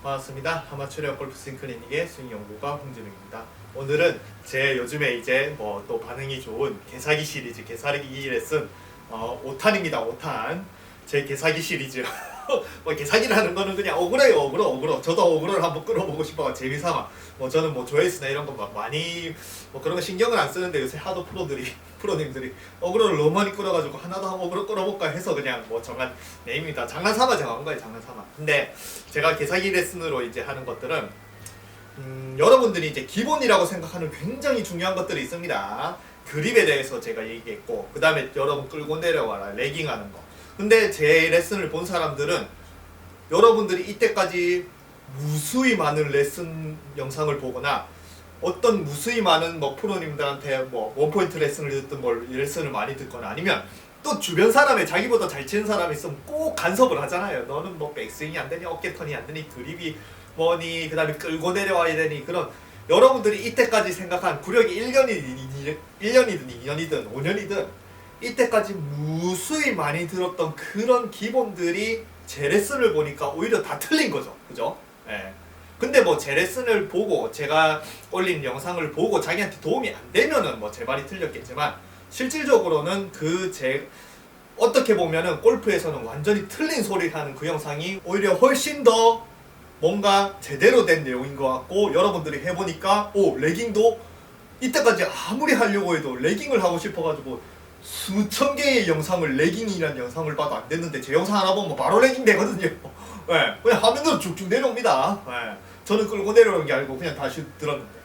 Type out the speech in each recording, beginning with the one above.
반갑습니다. 아마추어 골프 스윙 클리닉의 스윙 연구가 홍진웅입니다. 오늘은 제 요즘에 이제 뭐 또 반응이 좋은 개사기 시리즈, 개사기 레슨 5탄입니다. 5탄. 제 개사기 시리즈. 뭐 개사기를 하는 거는 그냥 억울해요. 억울어. 저도 억울을 한번 끌어보고 싶어. 재미삼아. 뭐 저는 뭐 조회수나 이런 거 막 많이 뭐 그런 거 신경을 안 쓰는데 요새 하도 프로님들이 억울을 너무 많이 끌어가지고 하나도 한번 억울을 끌어볼까 해서 그냥 뭐 정한 네임입니다. 장난삼아 정한 거예요. 장난삼아. 근데 제가 개사기 레슨으로 이제 하는 것들은 여러분들이 이제 기본이라고 생각하는 굉장히 중요한 것들이 있습니다. 그립에 대해서 제가 얘기했고, 그 다음에 여러분 끌고 내려와라, 레깅하는 거. 근데 제 레슨을 본 사람들은 여러분들이 이때까지 무수히 많은 레슨 영상을 보거나 어떤 무수히 많은 뭐 프로님들한테 뭐 원포인트 레슨을 듣든 뭘 레슨을 많이 듣거나 아니면 또 주변 사람에 자기보다 잘 치는 사람이 있으면 꼭 간섭을 하잖아요. 너는 뭐 백스윙이 안 되니, 어깨턴이 안 되니, 그립이 뭐니, 그 다음에 끌고 내려와야 되니, 그런 여러분들이 이때까지 생각한 구력이 1년이든 2년이든 5년이든 이때까지 무수히 많이 들었던 그런 기본들이 제 레슨을 보니까 오히려 다 틀린 거죠. 그죠? 예. 근데 뭐 제 레슨을 보고 제가 올린 영상을 보고 자기한테 도움이 안 되면은 뭐 제 말이 틀렸겠지만 실질적으로는 어떻게 보면은 골프에서는 완전히 틀린 소리를 하는 그 영상이 오히려 훨씬 더 뭔가 제대로 된 내용인 것 같고, 여러분들이 해보니까 레깅도 이때까지 아무리 하려고 해도 레깅을 하고 싶어가지고 수천 개의 영상을, 레깅이라는 영상을 봐도 안 됐는데 제 영상 하나 보면 바로 레깅 되거든요. 네, 그냥 화면으로 쭉쭉 내려옵니다. 네, 저는 끌고 내려오는 게 아니고 그냥 다시 들었는데,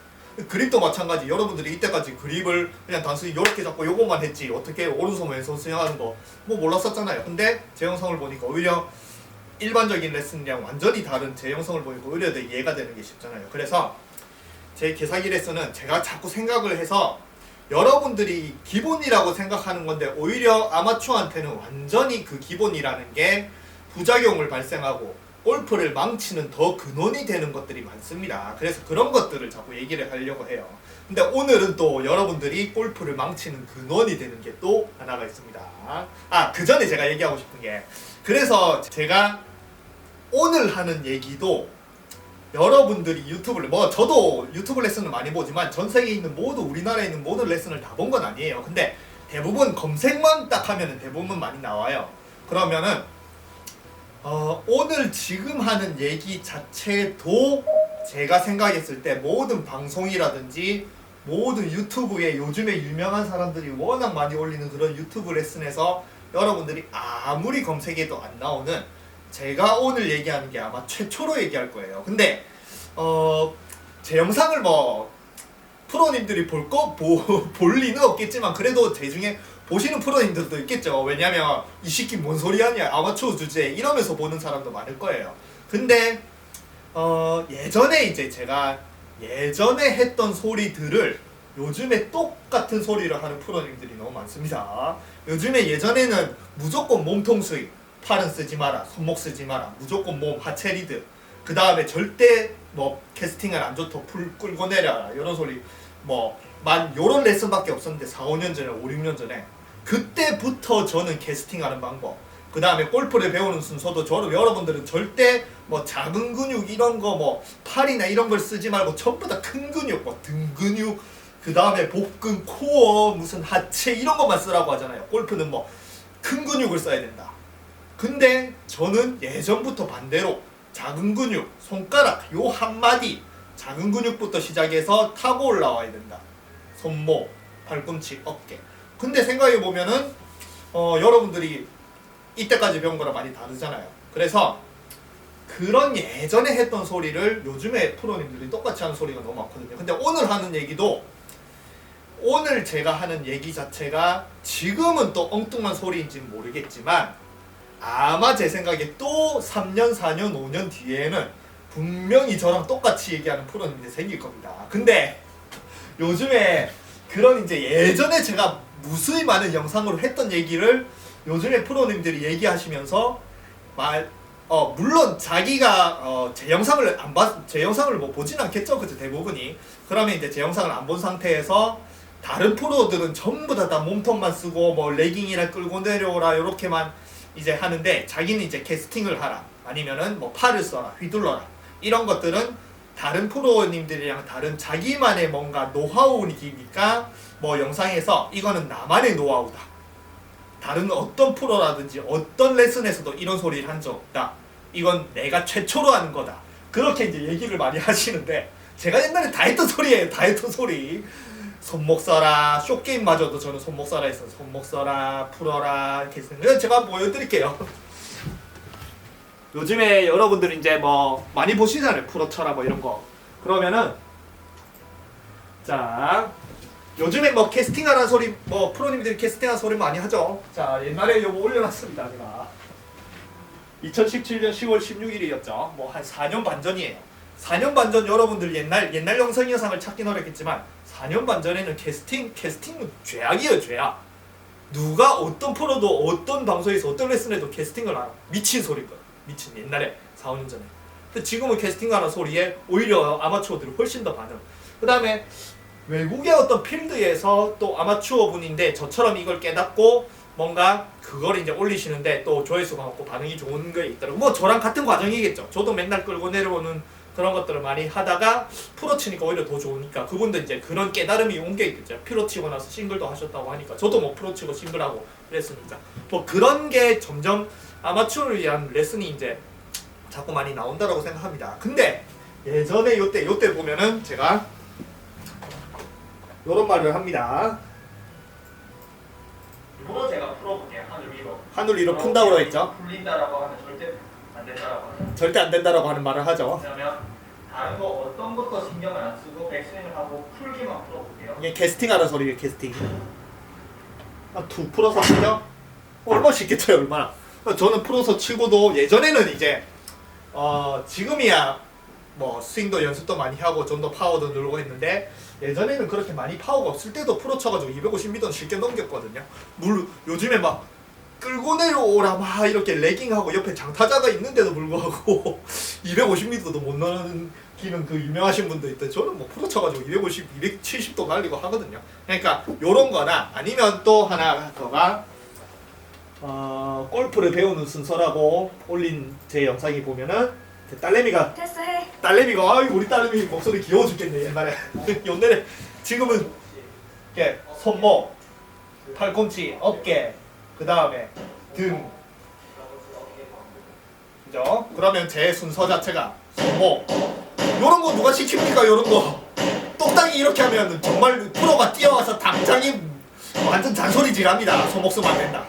그립도 마찬가지. 여러분들이 이때까지 그립을 그냥 단순히 이렇게 잡고 요것만 했지 어떻게 오른손 왼손 스윙하는 거 뭐 몰랐었잖아요. 근데 제 영상을 보니까 오히려 일반적인 레슨이랑 완전히 다른 제 영상을 보니까 오히려 더 이해가 되는 게 쉽잖아요. 그래서 제 개사기 레슨은 제가 자꾸 생각을 해서 여러분들이 기본이라고 생각하는 건데 오히려 아마추어한테는 완전히 그 기본이라는 게 부작용을 발생하고 골프를 망치는 더 근원이 되는 것들이 많습니다. 그래서 그런 것들을 자꾸 얘기를 하려고 해요. 근데 오늘은 또 여러분들이 골프를 망치는 근원이 되는 게 또 하나가 있습니다. 그 전에 제가 얘기하고 싶은 게, 그래서 제가 오늘 하는 얘기도 여러분들이 유튜브를, 뭐 저도 유튜브 레슨을 많이 보지만 전 세계에 있는 우리나라에 있는 모든 레슨을 다 본 건 아니에요. 근데 대부분 검색만 딱 하면은 대부분 많이 나와요. 그러면은 오늘 지금 하는 얘기 자체도 제가 생각했을 때 모든 방송이라든지 모든 유튜브에 요즘에 유명한 사람들이 워낙 많이 올리는 그런 유튜브 레슨에서 여러분들이 아무리 검색해도 안 나오는, 제가 오늘 얘기하는 게 아마 최초로 얘기할 거예요. 근데 제 영상을 뭐 프로님들이 볼 리는 없겠지만 그래도 제 중에 보시는 프로님들도 있겠죠. 왜냐면 이 시키 뭔 소리 하냐, 아마추어 주제에 이러면서 보는 사람도 많을 거예요. 근데 예전에 이제 제가 예전에 했던 소리들을 요즘에 똑같은 소리를 하는 프로님들이 너무 많습니다. 요즘에 예전에는 무조건 몸통 스윙, 팔은 쓰지 마라, 손목 쓰지 마라, 무조건 몸, 하체 리드, 그 다음에 절대 뭐 캐스팅을 안 좋다, 풀 끌고 내려라, 이런 소리 요런 레슨밖에 없었는데 4, 5년 전에, 5, 6년 전에 그때부터 저는 캐스팅하는 방법, 그 다음에 골프를 배우는 순서도 여러분들은 절대 뭐 작은 근육 이런 거 뭐 팔이나 이런 걸 쓰지 말고 전부 다 큰 근육, 뭐 등 근육, 그 다음에 복근, 코어, 무슨 하체 이런 것만 쓰라고 하잖아요. 골프는 뭐 큰 근육을 써야 된다. 근데 저는 예전부터 반대로 작은 근육, 손가락 요 한마디, 작은 근육부터 시작해서 타고 올라와야 된다. 손목, 팔꿈치, 어깨. 근데 생각해보면은 여러분들이 이때까지 배운 거랑 많이 다르잖아요. 그래서 그런 예전에 했던 소리를 요즘에 프로님들이 똑같이 하는 소리가 너무 많거든요. 근데 오늘 하는 얘기도, 오늘 제가 하는 얘기 자체가 지금은 또 엉뚱한 소리인지는 모르겠지만 아마 제 생각에 또 3년, 4년, 5년 뒤에는 분명히 저랑 똑같이 얘기하는 프로님들이 생길 겁니다. 근데 요즘에 그런 이제 예전에 제가 무수히 많은 영상으로 했던 얘기를 요즘에 프로님들이 얘기하시면서 물론 자기가 제 영상을 뭐 보진 않겠죠, 그죠, 대부분이. 그러면 이제 제 영상을 안 본 상태에서 다른 프로들은 전부 다 몸통만 쓰고 뭐 레깅이나 끌고 내려오라 이렇게만 이제 하는데, 자기는 이제 캐스팅을 하라, 아니면은 뭐 팔을 써라, 휘둘러라, 이런 것들은 다른 프로님들이랑 다른 자기만의 뭔가 노하우니까 뭐 영상에서 이거는 나만의 노하우다. 다른 어떤 프로라든지 어떤 레슨에서도 이런 소리를 한 적 없다. 이건 내가 최초로 하는 거다. 그렇게 이제 얘기를 많이 하시는데 제가 옛날에 다 했던 소리예요. 다 했던 소리. 손목 써라. 쇼게임마저도 저는 손목 써라 했어요. 손목 써라. 풀어라. 이렇게 했어요. 제가 보여드릴게요. 요즘에 여러분들이 이제 뭐 많이 보시잖아요. 프로 쳐라 뭐 이런 거. 그러면은 자 요즘에 뭐 캐스팅하는 소리 뭐 프로님들이 캐스팅하는 소리 많이 하죠. 자 옛날에 요거 올려놨습니다. 제가 2017년 10월 16일이었죠. 뭐 한 4년 반 전이에요. 4년 반 전 여러분들 옛날 영상을 찾긴 어렵겠지만 4년 반 전에는 캐스팅은 죄악이에요. 죄악. 누가 어떤 프로도 어떤 방송에서 어떤 레슨에도 캐스팅을 안 미친 소리일 거예요. 미친 옛날에 4, 5년 전에. 근데 지금은 캐스팅하는 소리에 오히려 아마추어들이 훨씬 더 반응. 그 다음에 외국의 어떤 필드에서 또 아마추어 분인데 저처럼 이걸 깨닫고 뭔가 그걸 이제 올리시는데 또 조회수가 많고 반응이 좋은 게 있더라고요. 뭐 저랑 같은 과정이겠죠. 저도 맨날 끌고 내려오는 그런 것들을 많이 하다가 프로 치니까 오히려 더 좋으니까 그분도 이제 그런 깨달음이 온 게 있겠죠. 프로 치고 나서 싱글도 하셨다고 하니까 저도 뭐 프로 치고 싱글하고 그랬으니까 뭐 그런 게 점점 아마추어를 위한 레슨이 이제 자꾸 많이 나온다라고 생각합니다. 근데 예전에 요때 보면은 제가 요런 말을 합니다. 이거 제가 풀어볼게요. 하늘 위로 푼다고 했죠. 풀린다라고 하면 절대 안 된다라고 하죠. 절대 안 된다라고 하는 말을 하죠. 그러면 다른 거 어떤 것도 신경을 안 쓰고 백스윙을 하고 풀기만 풀어볼게요. 이게 캐스팅하는 소리예요. 캐스팅. 툭 풀어서 치죠. 얼마나 쉽게 쳐요. 얼마나. 저는 풀어서 치고도 예전에는 이제 지금이야 뭐 스윙도 연습도 많이 하고 좀 더 파워도 늘고 했는데 예전에는 그렇게 많이 파워가 없을 때도 프로 쳐가지고 250m는 쉽게 넘겼거든요. 요즘에 막 끌고 내려오라 막 이렇게 레깅하고 옆에 장타자가 있는데도 불구하고 250m도 못 넘기는 그 유명하신 분도 있대. 저는 뭐 프로 쳐가지고 250, 270도 날리고 하거든요. 그러니까 요런 거나 아니면 또 하나 더가 골프를 배우는 순서라고 올린 제 영상이 보면은 딸내미가 됐어 해. 아이 우리 딸내미 목소리 귀여워 죽겠네. 옛날에 옛날에 지금은 이렇게 손목, 팔꿈치, 어깨, 그 다음에 등, 그죠? 그러면 제 순서 자체가 손목. 요런 거 누가 시킵니까? 요런 거 똑딱이 이렇게 하면 정말 프로가 뛰어와서 당장이 완전 잔소리질합니다. 손목 쓰면 안 된다.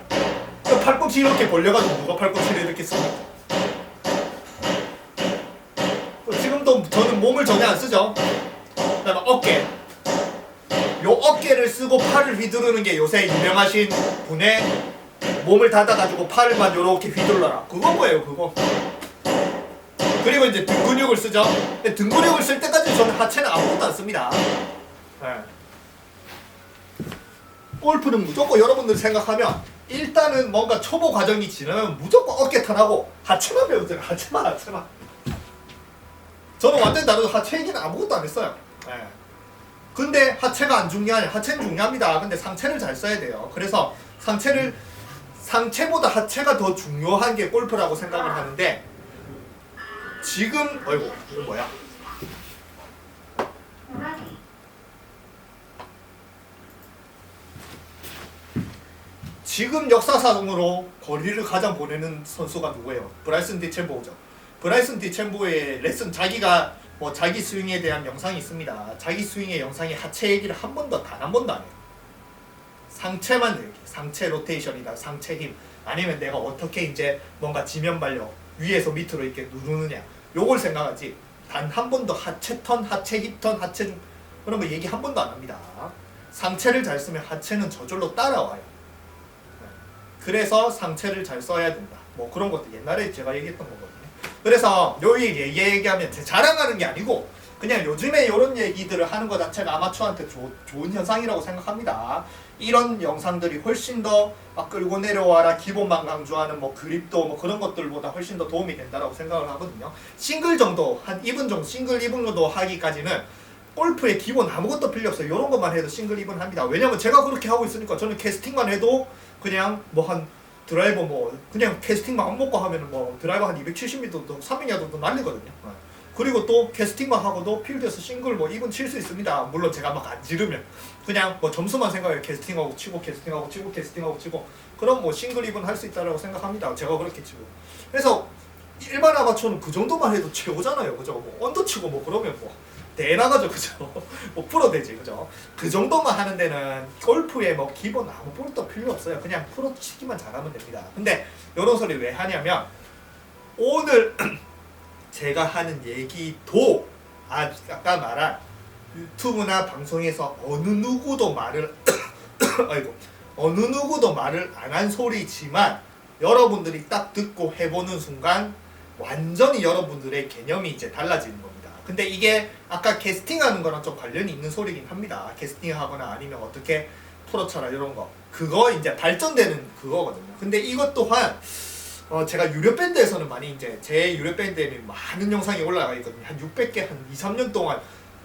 팔꿈치 이렇게 벌려가지고 누가 팔꿈치를 이렇게 씁니까? 지금도 저는 몸을 전혀 안 쓰죠. 그다음에 어깨. 요 어깨를 쓰고 팔을 휘두르는 게 요새 유명하신 분의 몸을 닫아가지고 팔만 요렇게 휘둘러라. 그거 뭐예요, 그거. 그리고 이제 등 근육을 쓰죠. 근데 등 근육을 쓸 때까지 저는 하체는 아무것도 안 씁니다. 네. 골프는 무조건 여러분들 생각하면 일단은 뭔가 초보 과정이 지나면 무조건 어깨 턴하고 하체만 배우잖아요. 하체만. 저는 완전히 다르죠. 하체 얘기는 아무것도 안 했어요. 네. 근데 하체가 안 중요하냐? 하체는 중요합니다. 근데 상체를 잘 써야 돼요. 그래서 상체보다 하체가 더 중요한 게 골프라고 생각을 하는데 지금 어이구 이거 뭐야? 지금 역사상으로 거리를 가장 보내는 선수가 누구예요? 브라이슨 디챈보죠. 브라이슨 디챈보의 레슨 자기가 뭐 자기 스윙에 대한 영상이 있습니다. 자기 스윙의 영상에 하체 얘기를 단 한 번도 안 해요. 상체만 얘기. 상체 로테이션이다. 상체 힘. 아니면 내가 어떻게 이제 뭔가 지면 발력 위에서 밑으로 이렇게 누르느냐. 요걸 생각하지. 단 한 번도 하체 턴, 하체 힙 턴, 하체 중 그런 거 얘기 한 번도 안 합니다. 상체를 잘 쓰면 하체는 저절로 따라와요. 그래서 상체를 잘 써야 된다. 뭐 그런 것도 옛날에 제가 얘기했던 거거든요. 그래서 요 얘기하면 자랑하는 게 아니고 그냥 요즘에 이런 얘기들을 하는 것 자체가 아마추어한테 좋은 현상이라고 생각합니다. 이런 영상들이 훨씬 더 막 끌고 내려와라 기본만 강조하는 뭐 그립도 뭐 그런 것들보다 훨씬 더 도움이 된다라고 생각을 하거든요. 싱글 정도 한 2분 정도 싱글 2분 정도 하기까지는 골프의 기본 아무것도 필요 없어요. 이런 것만 해도 싱글 2분 합니다. 왜냐면 제가 그렇게 하고 있으니까 저는 캐스팅만 해도 그냥 뭐 한 드라이버 뭐 그냥 캐스팅만 안 먹고 하면은 뭐 드라이버 한 270m도 300야드도 날리거든요. 그리고 또 캐스팅만 하고도 필드에서 싱글 뭐 2분 칠 수 있습니다. 물론 제가 막 안 지르면 그냥 뭐 점수만 생각해 캐스팅하고 치고 캐스팅하고 치고 캐스팅하고 치고 그럼 뭐 싱글 2분 할 수 있다라고 생각합니다. 제가 그렇게 치고. 그래서 일반 아마추어는 그 정도만 해도 최고잖아요. 그죠? 뭐 언더 치고 뭐 그러면 뭐 대나가죠. 그죠? 뭐 프로 되지. 그죠? 그 정도만 하는 데는 골프에 뭐 기본 아무 볼도 필요 없어요. 그냥 프로 치기만 잘하면 됩니다. 근데 이런 소리 왜 하냐면 오늘 제가 하는 얘기도 아까 말한 유튜브나 방송에서 어느 누구도 말을 아이고 어느 누구도 말을 안 한 소리지만 여러분들이 딱 듣고 해보는 순간 완전히 여러분들의 개념이 이제 달라지는 겁니다. 근데 이게 아까 캐스팅하는 거랑 좀 관련이 있는 소리긴 합니다. 캐스팅하거나 아니면 어떻게 프로쳐라 이런 거 그거 이제 발전되는 그거거든요. 근데 이것 또한 제가 유료 밴드에서는 많이 이제 제 유료 밴드에는 많은 영상이 올라가 있거든요. 한 600개 한 2, 3년 동안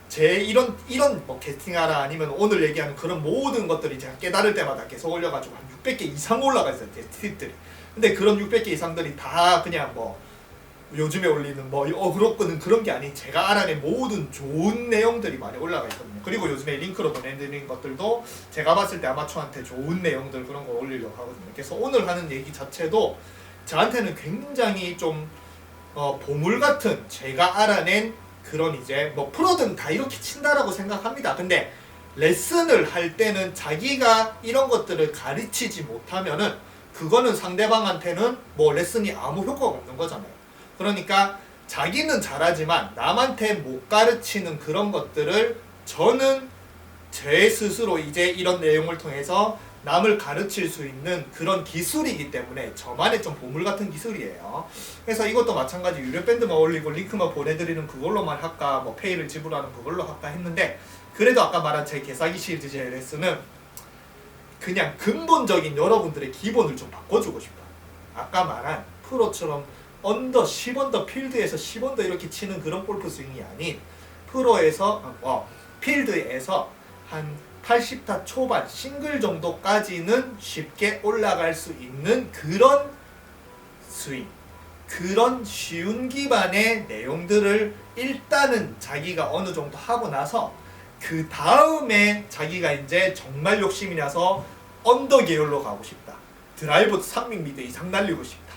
제 이런 뭐 캐스팅하라 아니면 오늘 얘기하는 그런 모든 것들이 제가 깨달을 때마다 계속 올려가지고 한 600개 이상 올라가 있어요. 제 팁들이. 근데 그런 600개 이상들이 다 그냥 뭐 요즘에 올리는 뭐 그렇거든 그런 게 아닌 제가 알아낸 모든 좋은 내용들이 많이 올라가 있거든요. 그리고 요즘에 링크로 보내드리는 것들도 제가 봤을 때 아마추어한테 좋은 내용들 그런 거 올리려고 하거든요. 그래서 오늘 하는 얘기 자체도 저한테는 굉장히 좀 보물 같은 제가 알아낸 그런 이제 뭐 프로든 다 이렇게 친다라고 생각합니다. 근데 레슨을 할 때는 자기가 이런 것들을 가르치지 못하면은 그거는 상대방한테는 뭐 레슨이 아무 효과가 없는 거잖아요. 그러니까 자기는 잘하지만 남한테 못 가르치는 그런 것들을 저는 제 스스로 이제 이런 내용을 통해서 남을 가르칠 수 있는 그런 기술이기 때문에 저만의 좀 보물 같은 기술이에요. 그래서 이것도 마찬가지 유료 밴드만 올리고 링크만 보내드리는 그걸로만 할까 뭐 페이를 지불하는 그걸로 할까 했는데 그래도 아까 말한 제 개사기 시리즈 제 레슨은 그냥 근본적인 여러분들의 기본을 좀 바꿔주고 싶다. 아까 말한 프로처럼 언더 10언더 필드에서 10언더 이렇게 치는 그런 골프 스윙이 아닌 프로에서 필드에서 한 80타 초반 싱글 정도까지는 쉽게 올라갈 수 있는 그런 스윙 그런 쉬운 기반의 내용들을 일단은 자기가 어느 정도 하고 나서 그 다음에 자기가 이제 정말 욕심이 나서 언더 계열로 가고 싶다. 드라이브 300m 이상 날리고 싶다.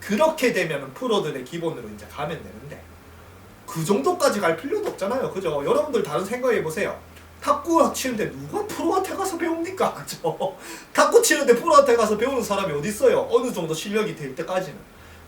그렇게 되면 프로들의 기본으로 이제 가면 되는데 그 정도까지 갈 필요도 없잖아요. 그죠? 여러분들 다른 생각해 보세요. 탁구 치는데 누가 프로한테 가서 배웁니까? 그죠? 탁구 치는데 프로한테 가서 배우는 사람이 어디 있어요? 어느 정도 실력이 될 때까지는.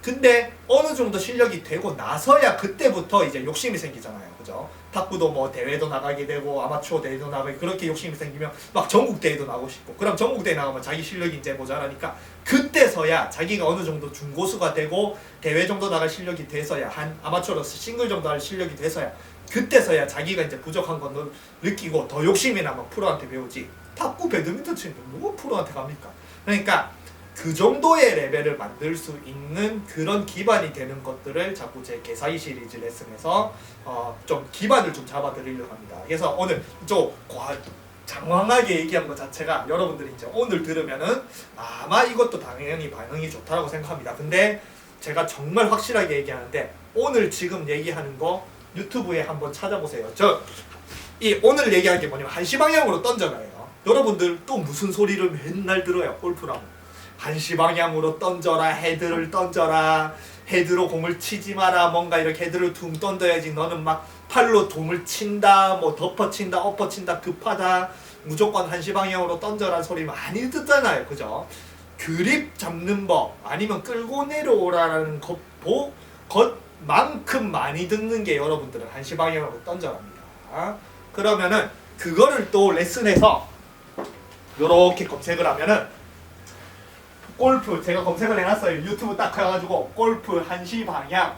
근데 어느 정도 실력이 되고 나서야 그때부터 이제 욕심이 생기잖아요. 그죠? 탁구도 뭐 대회도 나가게 되고 아마추어 대회도 나가게 그렇게 욕심이 생기면 막 전국 대회도 나가고 싶고 그럼 전국 대회 나가면 자기 실력이 이제 모자라니까 그때서야 자기가 어느 정도 중고수가 되고 대회 정도 나갈 실력이 돼서야 한 아마추어로서 싱글 정도 할 실력이 돼서야 그때서야 자기가 이제 부족한 건 느끼고 더 욕심이 나면 프로한테 배우지. 탁구 배드민턴 치는데 누가 프로한테 갑니까? 그러니까 그 정도의 레벨을 만들 수 있는 그런 기반이 되는 것들을 자꾸 제 개사기 시리즈 레슨에서 좀 기반을 좀 잡아드리려고 합니다. 그래서 오늘 좀 장황하게 얘기한 것 자체가 여러분들이 이제 오늘 들으면은 아마 이것도 당연히 반응이 좋다라고 생각합니다. 근데 제가 정말 확실하게 얘기하는데 오늘 지금 얘기하는 거 유튜브에 한번 찾아보세요. 오늘 얘기할 게 뭐냐면 한시 방향으로 던져놔요. 여러분들 또 무슨 소리를 맨날 들어요. 골프라고. 한시 방향으로 던져라. 헤드를 던져라. 헤드로 공을 치지 마라. 뭔가 이렇게 헤드를 둥 던져야지. 너는 막 팔로 공을 친다. 뭐 덮어친다. 엎어친다. 급하다. 무조건 한시 방향으로 던져라 소리 많이 듣잖아요. 그죠? 그립 잡는 법 아니면 끌고 내려오라는 것만큼 많이 듣는 게 여러분들은 한시 방향으로 던져랍니다. 그러면은 그거를 또 레슨에서 요렇게 검색을 하면은 골프 제가 검색을 해놨어요. 유튜브 딱 해가지고 골프 한시 방향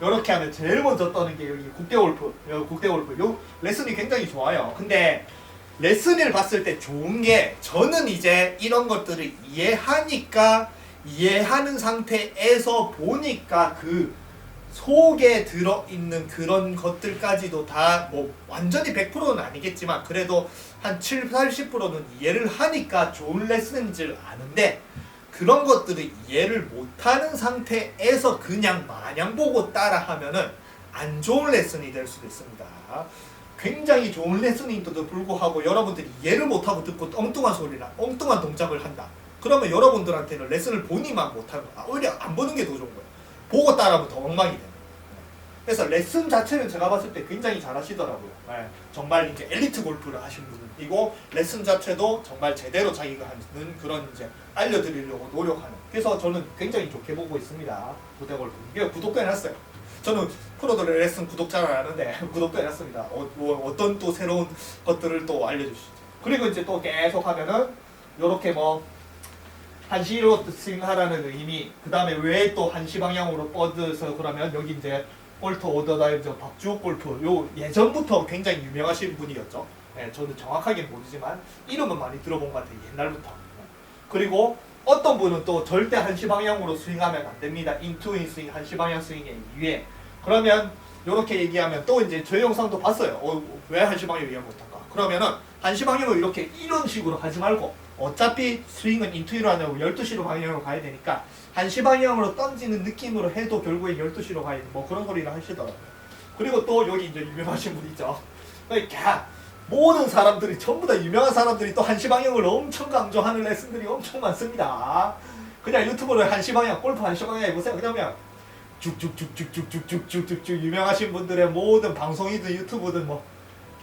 요렇게 하면 제일 먼저 떠는 게 여기 국대골프 요 레슨이 굉장히 좋아요. 근데 레슨을 봤을 때 좋은 게 저는 이제 이런 것들을 이해하니까 이해하는 상태에서 보니까 그 속에 들어있는 그런 것들까지도 다 뭐 완전히 100%는 아니겠지만 그래도 한 70, 80%는 이해를 하니까 좋은 레슨인 줄 아는데 그런 것들을 이해를 못하는 상태에서 그냥 마냥 보고 따라하면은 안 좋은 레슨이 될 수도 있습니다. 굉장히 좋은 레슨인데도 불구하고 여러분들이 이해를 못하고 듣고 엉뚱한 소리나 엉뚱한 동작을 한다. 그러면 여러분들한테는 레슨을 본인만 못하는 거야. 오히려 안 보는 게 더 좋은 거예요. 보고 따라하면 더 엉망이 돼요. 그래서 레슨 자체는 제가 봤을 때 굉장히 잘하시더라고요. 네. 정말 이제 엘리트 골프를 하신 분이고 레슨 자체도 정말 제대로 자기가 하는 그런 이제 알려드리려고 노력하는. 그래서 저는 굉장히 좋게 보고 있습니다. 부대 골프. 이게 구독도 해놨어요. 저는 프로들의 레슨 구독자를 아는데 구독도 해놨습니다. 어떤 또 새로운 것들을 또 알려주시죠. 그리고 이제 또 계속 하면은 요렇게 뭐 한시로 스윙하라는 의미, 그 다음에 왜 또 한시 방향으로 뻗어서 그러면 여기 이제 볼트 오더다이브 박주호 골프 요 예전부터 굉장히 유명하신 분이었죠. 네, 저는 정확하게 모르지만 이름은 많이 들어본 것 같아요. 옛날부터. 그리고 어떤 분은 또 절대 한시 방향으로 스윙하면 안 됩니다. 인투인 스윙, 한시 방향 스윙의 이유에. 그러면 이렇게 얘기하면 또 이제 저 영상도 봤어요. 왜 한시 방향 이해 못할까? 그러면은 한시 방향으로 이렇게 이런 식으로 하지 말고 어차피 스윙은 인투이로 하냐고 12시로 방향으로 가야 되니까 한시 방향으로 던지는 느낌으로 해도 결국에 12시로 가야 돼. 뭐 그런 소리를 하시더라고요. 그리고 또 여기 이제 유명하신 분 있죠. 그러니까 모든 사람들이 전부 다 유명한 사람들이 또 한시 방향을 엄청 강조하는 레슨들이 엄청 많습니다. 그냥 유튜브로 한시 방향, 골프 한시 방향 해보세요. 그러면 쭉쭉쭉쭉쭉쭉쭉쭉쭉 유명하신 분들의 모든 방송이든 유튜브든 뭐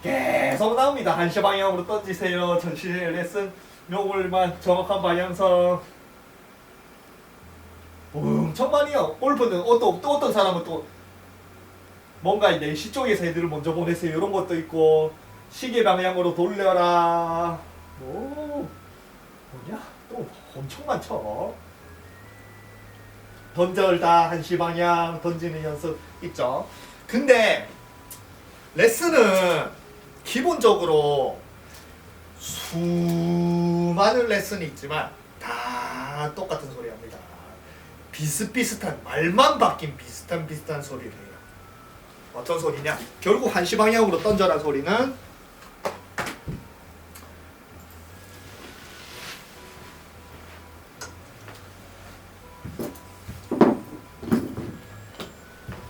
계속 나옵니다. 한시 방향으로 던지세요. 전시 레슨 요걸만 정확한 방향성 엄청 많이요. 골프는 또 어떤 사람은 또 뭔가 4시 쪽에서 애들을 먼저 보내세요. 이런 것도 있고 시계 방향으로 돌려라. 뭐냐? 또 엄청 많죠. 던져다 한시 방향 던지는 연습 있죠. 근데 레슨은 기본적으로 수많은 레슨이 있지만 다 똑같은 소리 합니다. 비슷비슷한 말만 바뀐 비슷한 소리를 해요. 어떤 소리냐? 결국 한시 방향으로 던져라 소리는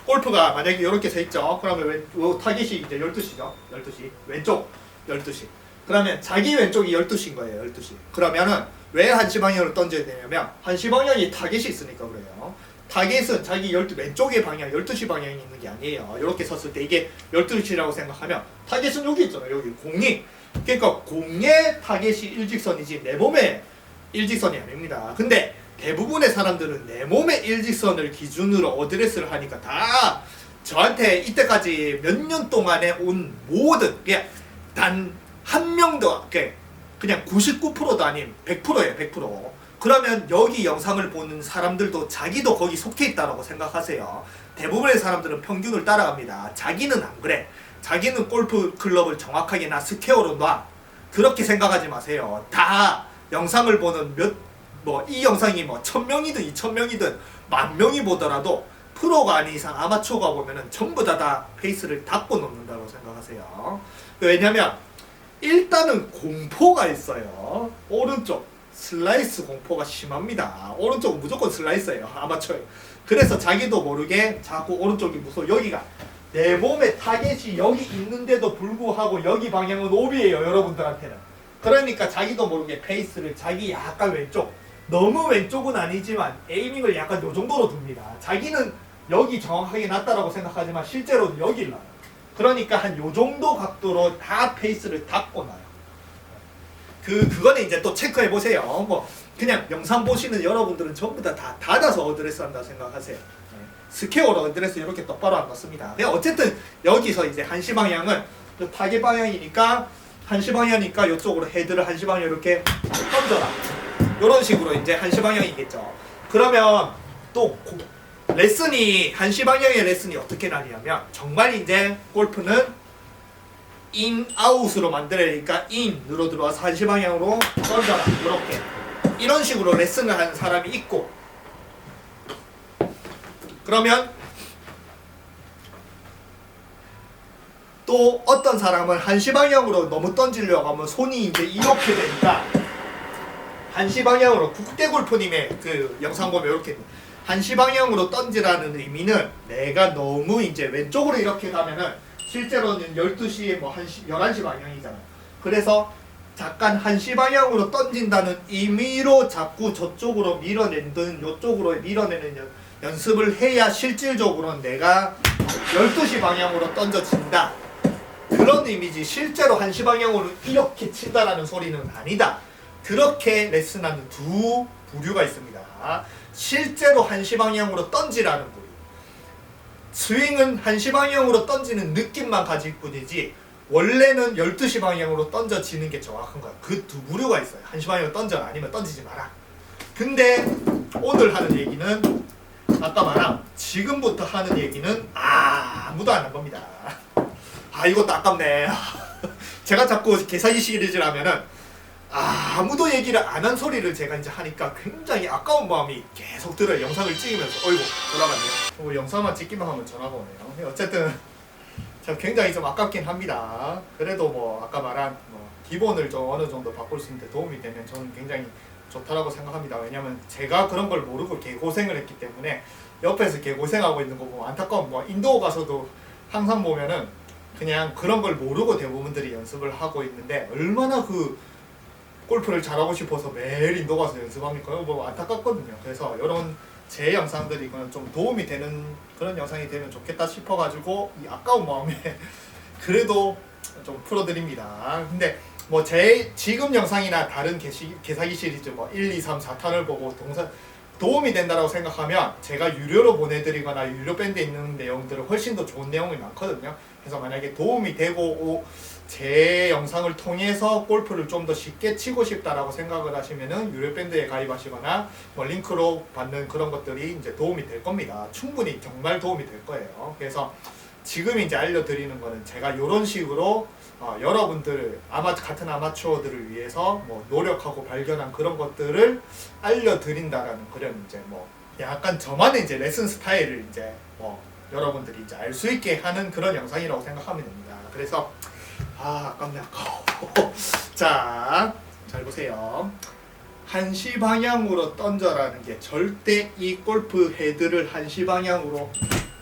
골프가 만약에 이렇게 서 있죠. 그러면 타깃이 이제 12시죠. 12시. 왼쪽 12시. 그러면 자기 왼쪽이 12시인 거예요. 12시. 그러면은 왜 한시 방향으로 던져야 되냐면 한시 방향이 타깃이 있으니까 그래요. 타깃은 자기 왼쪽의 방향, 12시 방향이 있는 게 아니에요. 이렇게 섰을 때 이게 12시라고 생각하면 타깃은 여기 있잖아요. 여기 공이. 그러니까 공의 타깃이 일직선이지 내 몸의 일직선이 아닙니다. 근데 대부분의 사람들은 내 몸의 일직선을 기준으로 어드레스를 하니까 다 저한테 이때까지 몇 년 동안에 온 모든 단 한 명도 그냥 99%도 아닌 100%예요. 100%. 그러면 여기 영상을 보는 사람들도 자기도 거기 속해 있다고 생각하세요. 대부분의 사람들은 평균을 따라갑니다. 자기는 안 그래. 자기는 골프 클럽을 정확하게 나 스퀘어로 놔. 그렇게 생각하지 마세요. 다 영상을 보는 이 영상이 1000명이든 2000명이든 10,000명이 보더라도 프로가 아닌 이상 아마추어가 보면은 전부 다 페이스를 닫고 놓는다고 생각하세요. 왜냐면 일단은 공포가 있어요. 오른쪽 슬라이스 공포가 심합니다. 오른쪽은 무조건 슬라이스예요. 아마추어예요. 그래서 자기도 모르게 자꾸 오른쪽이 무서워. 여기가 내 몸에 타겟이 여기 있는데도 불구하고 여기 방향은 오비예요. 여러분들한테는. 그러니까 자기도 모르게 페이스를 자기 약간 왼쪽, 너무 왼쪽은 아니지만 에이밍을 약간 요 정도로 둡니다. 자기는 여기 정확하게 낫다라고 생각하지만 실제로는 여기를 놔요. 그러니까 한 요 정도 각도로 다 페이스를 닫고 놔요. 그거는 이제 또 체크해 보세요. 그냥 영상 보시는 여러분들은 전부 다 닫아서 어드레스 한다 생각하세요. 스퀘어로 어드레스 이렇게 똑바로 안 넣습니다. 어쨌든 여기서 이제 한시 방향은 타겟 방향이니까 한시 방향이니까 이쪽으로 헤드를 한시 방향 이렇게 던져라. 이런 식으로 이제 한시 방향이겠죠. 그러면 또 레슨이 한시 방향의 레슨이 어떻게 나뉘냐면 정말 이제 골프는 인 아웃으로 만들어야 되니까 인으로 들어와서 한시 방향으로 던져라. 이렇게 이런 식으로 레슨을 하는 사람이 있고, 그러면 또 어떤 사람은 한시 방향으로 너무 던지려고 하면 손이 이제 이렇게 되니까 한시 방향으로 국대 골프님의 그 영상 보면 이렇게 한시 방향으로 던지라는 의미는 내가 너무 이제 왼쪽으로 이렇게 가면은 실제로는 12시에 뭐 11시 방향이잖아요. 그래서 잠깐 한시 방향으로 던진다는 의미로 자꾸 저쪽으로 밀어내든 이쪽으로 밀어내는 연습을 해야 실질적으로 내가 12시 방향으로 던져진다. 그런 의미지 실제로 한시 방향으로 이렇게 친다라는 소리는 아니다. 그렇게 레슨하는 두 부류가 있습니다. 실제로 한시 방향으로 던지라는 부류. 스윙은 한시 방향으로 던지는 느낌만 가질 뿐이지 원래는 12시 방향으로 던져지는 게 정확한 거야. 그 두 부류가 있어요. 한시 방향으로 던져라 아니면 던지지 마라. 근데 오늘 하는 얘기는 아까 말한 지금부터 하는 얘기는 아무도 안 한 겁니다. 이것도 아깝네. 제가 자꾸 개사기 시리즈를 하면은 아무도 얘기를 안 한 소리를 제가 이제 하니까 굉장히 아까운 마음이 계속 들어요. 영상을 찍으면서 어이구 전화가 왔네요. 영상만 찍기만 하면 전화가 오네요. 어쨌든 참 굉장히 좀 아깝긴 합니다. 그래도 뭐 아까 말한 기본을 좀 어느 정도 바꿀 수 있는데 도움이 되면 저는 굉장히 좋다라고 생각합니다. 왜냐면 제가 그런 걸 모르고 개고생을 했기 때문에 옆에서 개고생하고 있는 거 보면 안타까운 인도 가서도 항상 보면은 그냥 그런 걸 모르고 대부분들이 연습을 하고 있는데 얼마나 그 골프를 잘하고 싶어서 매일 인도 가서 연습합니까? 뭐 안타깝거든요. 그래서 이런 제 영상들이 이거는 좀 도움이 되는 그런 영상이 되면 좋겠다 싶어가지고 이 아까운 마음에 그래도 좀 풀어드립니다. 근데 뭐 제 지금 영상이나 다른 개사기 시리즈 1, 2, 3, 4탄을 보고 도움이 된다고 생각하면 제가 유료로 보내드리거나 유료 밴드에 있는 내용들은 훨씬 더 좋은 내용이 많거든요. 그래서 만약에 도움이 되고 제 영상을 통해서 골프를 좀 더 쉽게 치고 싶다라고 생각을 하시면은 유료 밴드에 가입하시거나 링크로 받는 그런 것들이 이제 도움이 될 겁니다. 충분히 정말 도움이 될 거예요. 그래서 지금 이제 알려드리는 거는 제가 이런 식으로 여러분들 같은 아마추어들을 위해서 노력하고 발견한 그런 것들을 알려드린다라는 그런 이제 약간 저만의 이제 레슨 스타일을 이제 여러분들이 이제 알 수 있게 하는 그런 영상이라고 생각하면 됩니다. 그래서 아깝네 아까워. 자, 잘 보세요. 한시 방향으로 던져라는 게 절대 이 골프 헤드를 한시 방향으로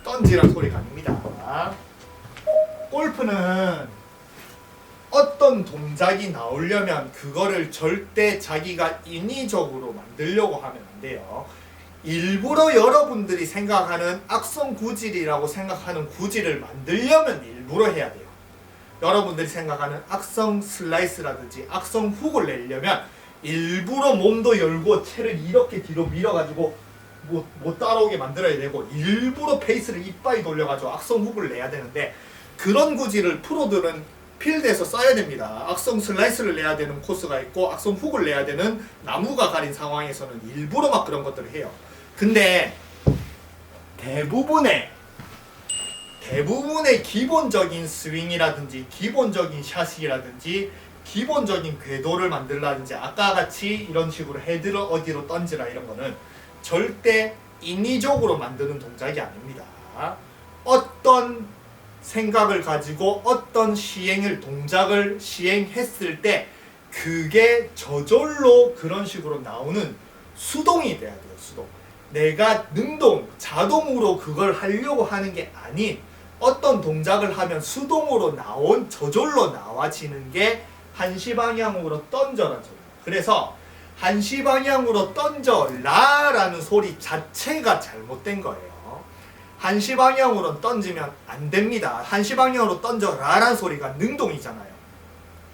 던지란 소리가 아닙니다. 골프는 어떤 동작이 나오려면 그거를 절대 자기가 인위적으로 만들려고 하면 안 돼요. 일부러 여러분들이 생각하는 악성 구질이라고 생각하는 구질을 만들려면 일부러 해야 돼요. 여러분들이 생각하는 악성 슬라이스라든지 악성 훅을 내려면 일부러 몸도 열고 채를 이렇게 뒤로 밀어가지고 못 따라오게 만들어야 되고 일부러 페이스를 이빠이 돌려가지고 악성 훅을 내야 되는데 그런 구질을 프로들은 필드에서 써야 됩니다. 악성 슬라이스를 내야 되는 코스가 있고 악성 훅을 내야 되는 나무가 가린 상황에서는 일부러 막 그런 것들을 해요. 근데 대부분의 기본적인 스윙이라든지 기본적인 샷이라든지 기본적인 궤도를 만들라든지 아까 같이 이런 식으로 헤드를 어디로 던지라 이런 거는 절대 인위적으로 만드는 동작이 아닙니다. 어떤 생각을 가지고 어떤 동작을 시행했을 때 그게 저절로 그런 식으로 나오는 수동이 돼야 돼요. 수동. 내가 자동으로 그걸 하려고 하는 게 아닌 어떤 동작을 하면 수동으로 저절로 나와지는 게 한시 방향으로 던져라는 소리예요. 그래서 한시 방향으로 던져라 라는 소리 자체가 잘못된 거예요. 한시 방향으로 던지면 안 됩니다. 한시 방향으로 던져라 라는 소리가 능동이잖아요.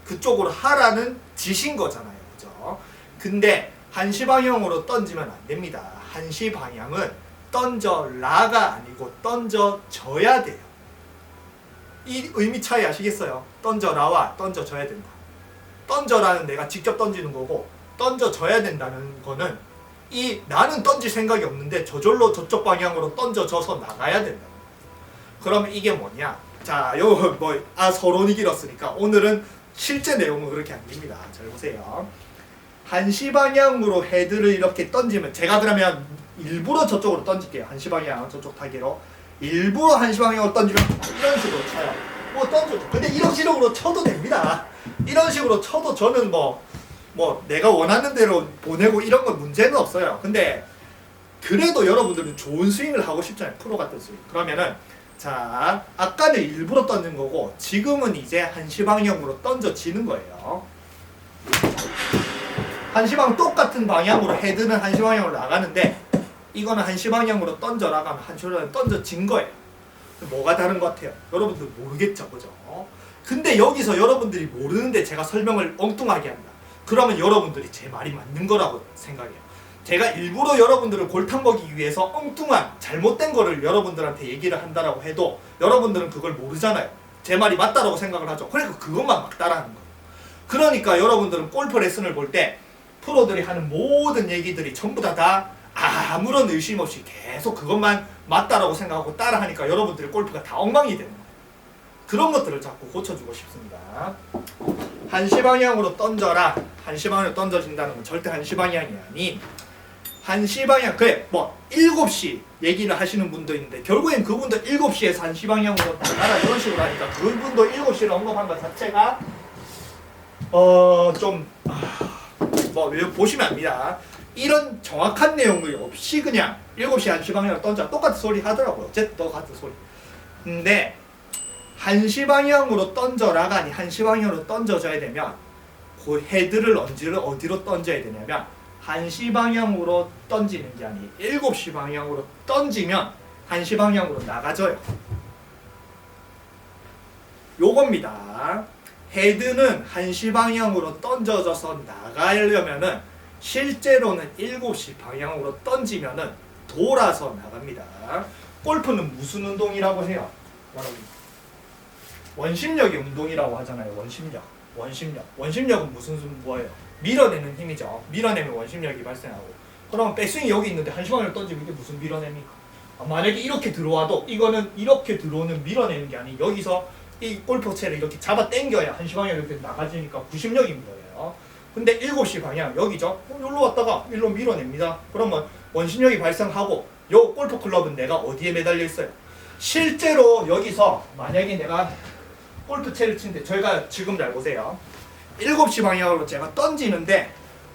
그쪽으로 하라는 지신 거잖아요. 그죠? 근데 한시 방향으로 던지면 안 됩니다. 한시 방향은 던져라가 아니고 던져져야 돼요. 이 의미 차이 아시겠어요? 던져라와 던져져야 된다. 던져라는 내가 직접 던지는 거고 던져져야 된다는 거는 나는 던질 생각이 없는데 저절로 저쪽 방향으로 던져져서 나가야 된다. 그러면 이게 뭐냐? 자, 서론이 길었으니까 오늘은 실제 내용은 그렇게 안 됩니다. 잘 보세요. 한시 방향으로 헤드를 이렇게 던지면 제가 그러면 일부러 저쪽으로 던질게요. 한시 방향 저쪽 타기로 일부러 한시 방향으로 던지면 이런 식으로 쳐요. 던져줘. 근데 이런 식으로 쳐도 됩니다. 이런 식으로 쳐도 저는 내가 원하는 대로 보내고 이런 건 문제는 없어요. 근데 그래도 여러분들은 좋은 스윙을 하고 싶잖아요. 프로 같은 스윙. 그러면은 자, 아까는 일부러 던진 거고 지금은 이제 한시 방향으로 던져지는 거예요. 한시 방 똑같은 방향으로 헤드는 한시 방향으로 나가는데 이거는 한시 방향으로 던져라 가면 한시 방향으로 던져진 거예요. 뭐가 다른 것 같아요? 여러분들 모르겠죠, 그죠? 근데 여기서 여러분들이 모르는데 제가 설명을 엉뚱하게 한다. 그러면 여러분들이 제 말이 맞는 거라고 생각해요. 제가 일부러 여러분들을 골탕 먹이기 위해서 엉뚱한 잘못된 거를 여러분들한테 얘기를 한다라고 해도 여러분들은 그걸 모르잖아요. 제 말이 맞다라고 생각을 하죠. 그러니까 그것만 막 따라하는 거예요. 그러니까 여러분들은 골프 레슨을 볼 때 프로들이 하는 모든 얘기들이 전부 다 아무런 의심 없이 계속 그것만 맞다라고 생각하고 따라하니까 여러분들의 골프가 다 엉망이 되는 거예요. 그런 것들을 자꾸 고쳐주고 싶습니다. 한시 방향으로 던져라. 한시 방향으로 던져진다는 건 절대 한시 방향이 아닌 한시 방향, 그래 뭐 7시 얘기를 하시는 분도 있는데 결국엔 그분도 7시에서 한시 방향으로 나가라 이런 식으로 하니까 그분도 7시를 언급한 것 자체가 뭐 보시면 압니다. 이런 정확한 내용이 없이 그냥 7시 한시 방향으로 던져 똑같은 소리 하더라고요. 어쨌든 똑같은 소리. 근데 한시 방향으로 던져라가 아니 한시 방향으로 던져줘야 되면 그 헤드를 어디로 던져야 되냐면 한시 방향으로 던지는 게 아니 7시 방향으로 던지면 한시 방향으로 나가져요. 요겁니다. 헤드는 한시 방향으로 던져져서 나가려면은 실제로는 7시 방향으로 던지면은 돌아서 나갑니다. 골프는 무슨 운동이라고 해요? 여러분, 원심력의 운동이라고 하잖아요. 원심력은 뭐예요? 밀어내는 힘이죠. 밀어내면 원심력이 발생하고. 그러면 백스윙이 여기 있는데 한시 방향으로 던지면 이게 무슨 밀어냅니까? 만약에 이렇게 들어와도 이거는 이렇게 들어오는 밀어내는 게 아니 여기서 이 골프채를 이렇게 잡아 당겨야 한시 방향으로 이렇게 나가지니까 구심력이 밀어요. 근데 7시 방향 여기죠. 여기로 왔다가 일로 밀어냅니다. 그러면 원심력이 발생하고 요 골프 클럽은 내가 어디에 매달려 있어요? 실제로 여기서 만약에 내가 골프채를 치는데 저희가 지금 잘 보세요. 7시 방향으로 제가 던지는데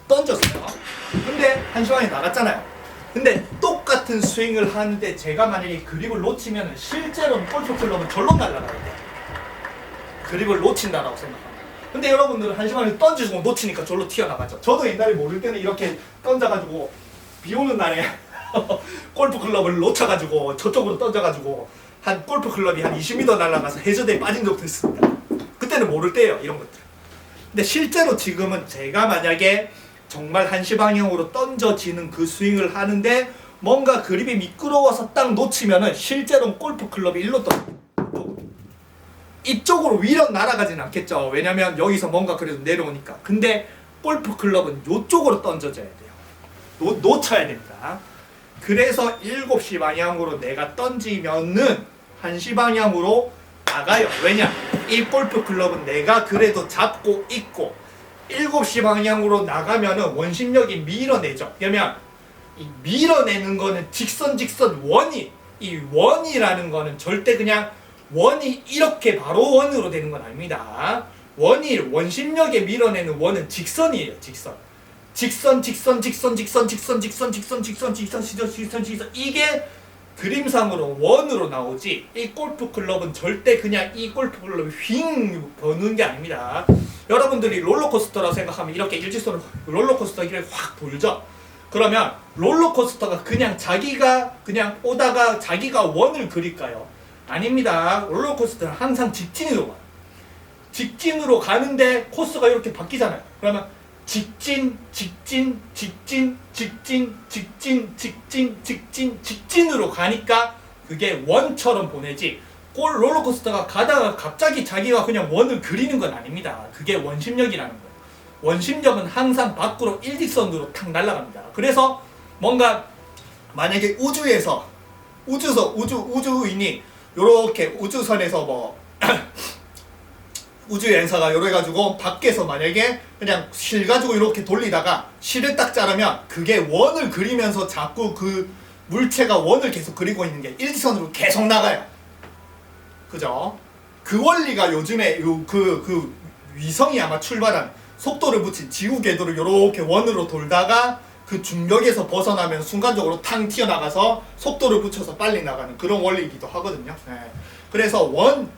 던졌어요. 근데 한시 방향에 나갔잖아요. 근데 똑같은 스윙을 하는데 제가 만약에 그립을 놓치면 실제로는 골프 클럽은 절로 날아가야 돼요. 그립을 놓친다라고 생각합니다. 근데 여러분들은 한시 방향에 던지고 놓치니까 절로 튀어나가죠. 저도 옛날에 모를 때는 이렇게 던져가지고 비 오는 날에 골프 클럽을 놓쳐가지고 저쪽으로 던져가지고 한 골프 클럽이 한 20m 날아가서 해저대에 빠진 적도 있습니다. 그때는 모를 때예요, 이런 것들. 근데 실제로 지금은 제가 만약에 정말 한시 방향으로 던져지는 그 스윙을 하는데 뭔가 그립이 미끄러워서 딱 놓치면은 실제로는 골프 클럽이 일로 이쪽으로 위로 날아가진 않겠죠. 왜냐면 여기서 뭔가 그래도 내려오니까. 근데 골프 클럽은 이쪽으로 던져져야 돼요. 놓쳐야 됩니다. 그래서 7시 방향으로 내가 던지면은 한시 방향으로 나가요. 왜냐? 이 골프 클럽은 내가 그래도 잡고 있고 7시 방향으로 나가면은 원심력이 밀어내죠. 그러면 이 밀어내는 거는 직선 원이, 이 원이라는 거는 절대 그냥 원이 이렇게 바로 원으로 되는 건 아닙니다. 원심력에 밀어내는 원은 직선이에요. 직선 이게 그림상으로 원으로 나오지 이 골프 클럽은 절대 그냥 이 골프 클럽이 휙 버는 게 아닙니다. 여러분들이 롤러코스터라고 생각하면 이렇게 일직선으로 롤러코스터 이렇게 확 돌죠. 그러면 롤러코스터가 그냥 자기가 그냥 오다가 자기가 원을 그릴까요? 아닙니다. 롤러코스터는 항상 직진으로 가요. 직진으로 가는데 코스가 이렇게 바뀌잖아요. 그러면 직진으로 가니까 그게 원처럼 보내지 롤러코스터가 가다가 갑자기 자기가 그냥 원을 그리는 건 아닙니다. 그게 원심력이라는 거예요. 원심력은 항상 밖으로 일직선으로 탁 날아갑니다. 그래서 뭔가 만약에 우주인이 요렇게 우주선에서 뭐 우주여행사가 요래 가지고 밖에서 만약에 그냥 실 가지고 이렇게 돌리다가 실을 딱 자르면 그게 원을 그리면서 자꾸 그 물체가 원을 계속 그리고 있는 게 일직선으로 계속 나가요. 그죠? 그 원리가 요즘에 그 위성이 아마 출발한 속도를 붙인 지구 궤도를 요렇게 원으로 돌다가 그 중력에서 벗어나면 순간적으로 탕 튀어나가서 속도를 붙여서 빨리 나가는 그런 원리이기도 하거든요. 네. 그래서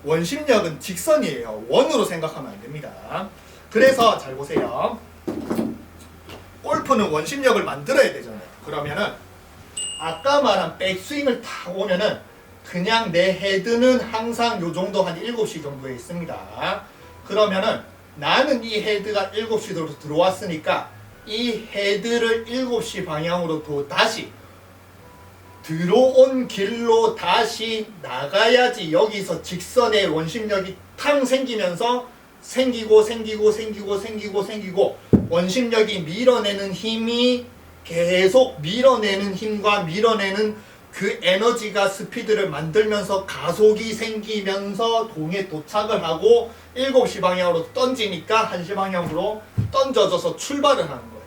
원심력은 직선이에요. 원으로 생각하면 안 됩니다. 그래서 잘 보세요. 골프는 원심력을 만들어야 되잖아요. 그러면은 아까 말한 백스윙을 딱 오면은 그냥 내 헤드는 항상 요 정도 한 7시 정도에 있습니다. 그러면은 나는 이 헤드가 7시로 들어왔으니까 이 헤드를 7시 방향으로 또 다시 들어온 길로 다시 나가야지 여기서 직선의 원심력이 탕 생기면서 생기고 원심력이 밀어내는 힘이 계속 밀어내는 힘과 밀어내는 그 에너지가 스피드를 만들면서 가속이 생기면서 동에 도착을 하고 7시 방향으로 던지니까 1시 방향으로 던져져서 출발을 하는 거예요.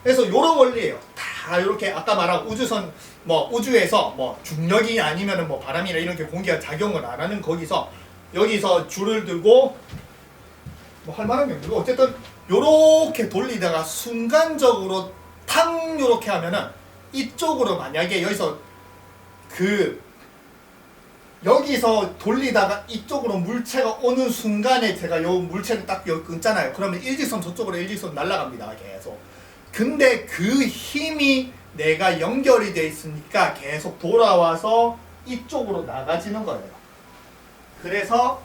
그래서 이런 원리예요. 다 이렇게 아까 말한 우주선 우주에서 중력이 아니면은 바람이나 이런 게 공기가 작용을 안 하는 거기서 여기서 줄을 들고 할 만한 게 없고 어쨌든 요렇게 돌리다가 순간적으로 탕 요렇게 하면은 이쪽으로 만약에 여기서 돌리다가 이쪽으로 물체가 오는 순간에 제가 요 물체를 딱 여기 끊잖아요. 그러면 일직선 저쪽으로 일직선 날아갑니다. 계속. 근데 그 힘이 내가 연결이 돼 있으니까 계속 돌아와서 이쪽으로 나가지는 거예요. 그래서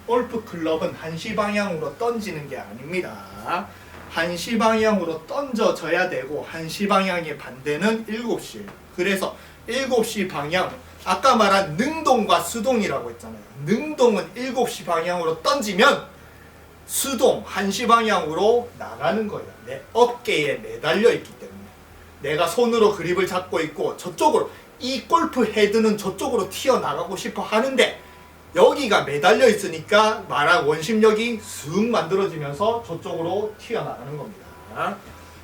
골프 클럽은 1시 방향으로 던지는 게 아닙니다. 1시 방향으로 던져져야 되고 1시 방향의 반대는 7시. 그래서 7시 방향 아까 말한 능동과 수동이라고 했잖아요. 능동은 7시 방향으로 던지면 수동 1시 방향으로 나가는 거예요. 내 어깨에 매달려 있기 때문에 내가 손으로 그립을 잡고 있고 저쪽으로 이 골프 헤드는 저쪽으로 튀어나가고 싶어 하는데 여기가 매달려 있으니까 말한 원심력이 슥 만들어지면서 저쪽으로 튀어나가는 겁니다.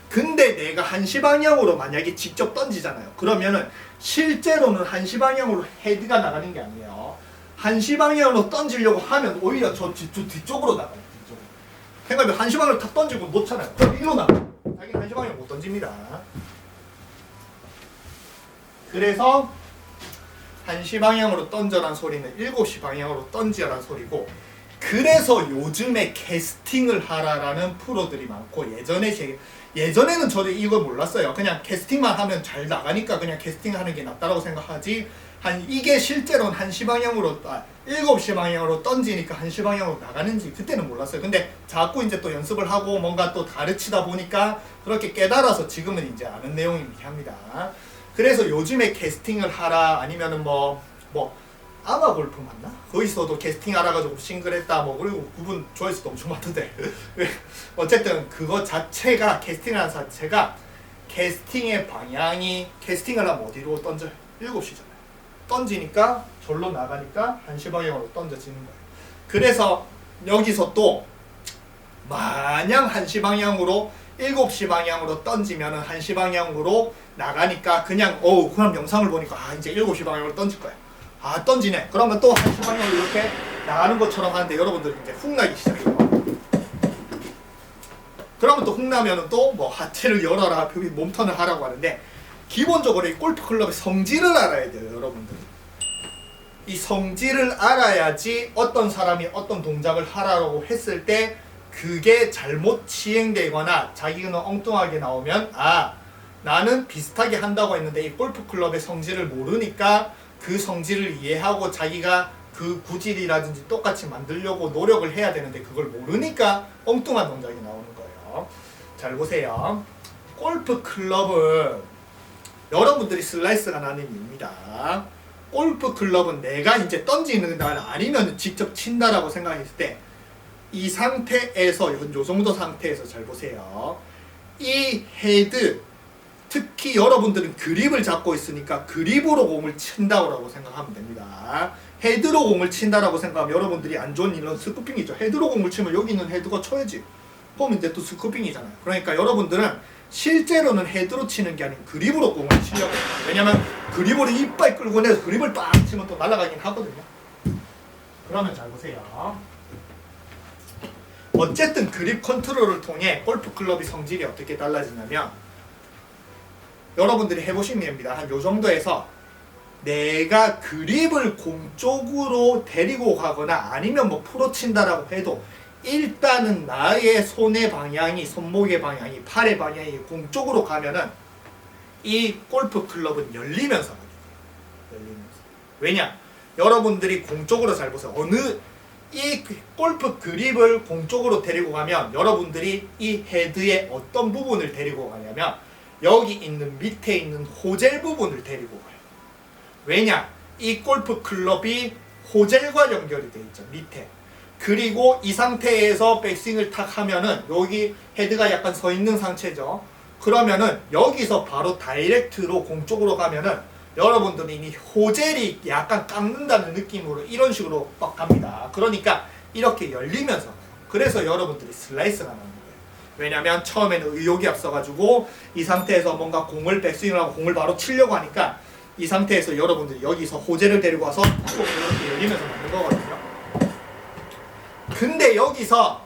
근데 내가 1시 방향으로 만약에 직접 던지잖아요. 그러면은 실제로는 1시 방향으로 헤드가 나가는 게 아니에요. 1시 방향으로 던지려고 하면 오히려 저 뒤쪽으로 나가요. 뒤쪽으로. 생각해보면 1시 방향으로 탁 던지고 놓잖아요. 그럼 이리로 나가요. 자기는 1시 방향으로 못 던집니다. 그래서 1시 방향으로 던져란 소리는 7시 방향으로 던지라는 소리고 그래서 요즘에 캐스팅을 하라라는 프로들이 많고 예전에는 저도 이걸 몰랐어요. 그냥 캐스팅만 하면 잘 나가니까 그냥 캐스팅하는 게 낫다라고 생각하지 이게 실제로는 1시 방향으로 7시 방향으로 던지니까 1시 방향으로 나가는지 그때는 몰랐어요. 근데 자꾸 이제 또 연습을 하고 뭔가 또 가르치다 보니까 그렇게 깨달아서 지금은 이제 아는 내용이긴 합니다. 그래서 요즘에 캐스팅을 하라 아니면은 아마 골프 맞나? 거기서도 캐스팅 알아가지고 싱글했다 그리고 그분 조회수도 엄청 많던데 어쨌든 그거 자체가 캐스팅하는 자체가 캐스팅의 방향이 캐스팅을 하면 어디로 던져요? 7시잖아요. 던지니까 절로 나가니까 1시 방향으로 던져지는 거예요. 그래서 여기서 또 마냥 1시 방향으로 7시 방향으로 던지면은 1시 방향으로 나가니까 그냥 그럼 영상을 보니까 이제 7시 방향으로 던질 거야. 던지네. 그러면 또 1시 방향으로 이렇게 나가는 것처럼 하는데 여러분들 이제 훅나기 시작해요. 그러면 또 훅나면은 또 하체를 열어라, 몸턴을 하라고 하는데 기본적으로 이 골프 클럽의 성질을 알아야 돼요, 여러분들. 이 성질을 알아야지 어떤 사람이 어떤 동작을 하라고 했을 때 그게 잘못 시행되거나 자기가 엉뚱하게 나오면 나는 비슷하게 한다고 했는데 이 골프 클럽의 성질을 모르니까 그 성질을 이해하고 자기가 그 구질이라든지 똑같이 만들려고 노력을 해야 되는데 그걸 모르니까 엉뚱한 동작이 나오는 거예요. 잘 보세요. 골프 클럽은 여러분들이 슬라이스가 나는 이유입니다. 골프 클럽은 내가 이제 던지는 날 아니면 직접 친다라고 생각했을 때 이 상태에서 요 정도 상태에서 잘 보세요. 이 헤드 특히 여러분들은 그립을 잡고 있으니까 그립으로 공을 친다고 생각하면 됩니다. 헤드로 공을 친다라고 생각하면 여러분들이 안 좋은 일은 스쿠핑이죠. 헤드로 공을 치면 여기 있는 헤드가 쳐야지. 그럼 이제 또 스쿠핑이잖아요. 그러니까 여러분들은 실제로는 헤드로 치는 게 아닌 그립으로 공을 치려고 해요. 왜냐면 그립으로 이빨 끌고 내서 그립을 빡 치면 또 날아가긴 하거든요. 그러면 잘 보세요. 어쨌든 그립 컨트롤을 통해 골프 클럽의 성질이 어떻게 달라지냐면 여러분들이 해보시면 됩니다. 한 요 정도에서 내가 그립을 공 쪽으로 데리고 가거나 아니면 뭐 프로 친다라고 해도 일단은 나의 손의 방향이, 손목의 방향이, 팔의 방향이 공 쪽으로 가면은 이 골프 클럽은 열리면서 가게 돼요. 열리면서. 왜냐? 여러분들이 공 쪽으로 잘 보세요. 이 골프 그립을 공 쪽으로 데리고 가면 여러분들이 이 헤드의 어떤 부분을 데리고 가냐면 여기 있는 밑에 있는 호젤 부분을 데리고 가요. 왜냐? 이 골프 클럽이 호젤과 연결이 되어 있죠. 밑에. 그리고 이 상태에서 백스윙을 탁 하면은 여기 헤드가 약간 서 있는 상태죠. 그러면은 여기서 바로 다이렉트로 공 쪽으로 가면은 여러분들이 이 호젤이 약간 깎는다는 느낌으로 이런 식으로 빡 갑니다. 그러니까 이렇게 열리면서 가요. 그래서 여러분들이 슬라이스가 나는 거예요. 왜냐면 처음에는 의욕이 앞서가지고 이 상태에서 뭔가 공을 백스윙을 하고 공을 바로 치려고 하니까 이 상태에서 여러분들이 여기서 호젤을 데리고 와서 또 이렇게 열리면서 맞는 거거든요. 근데 여기서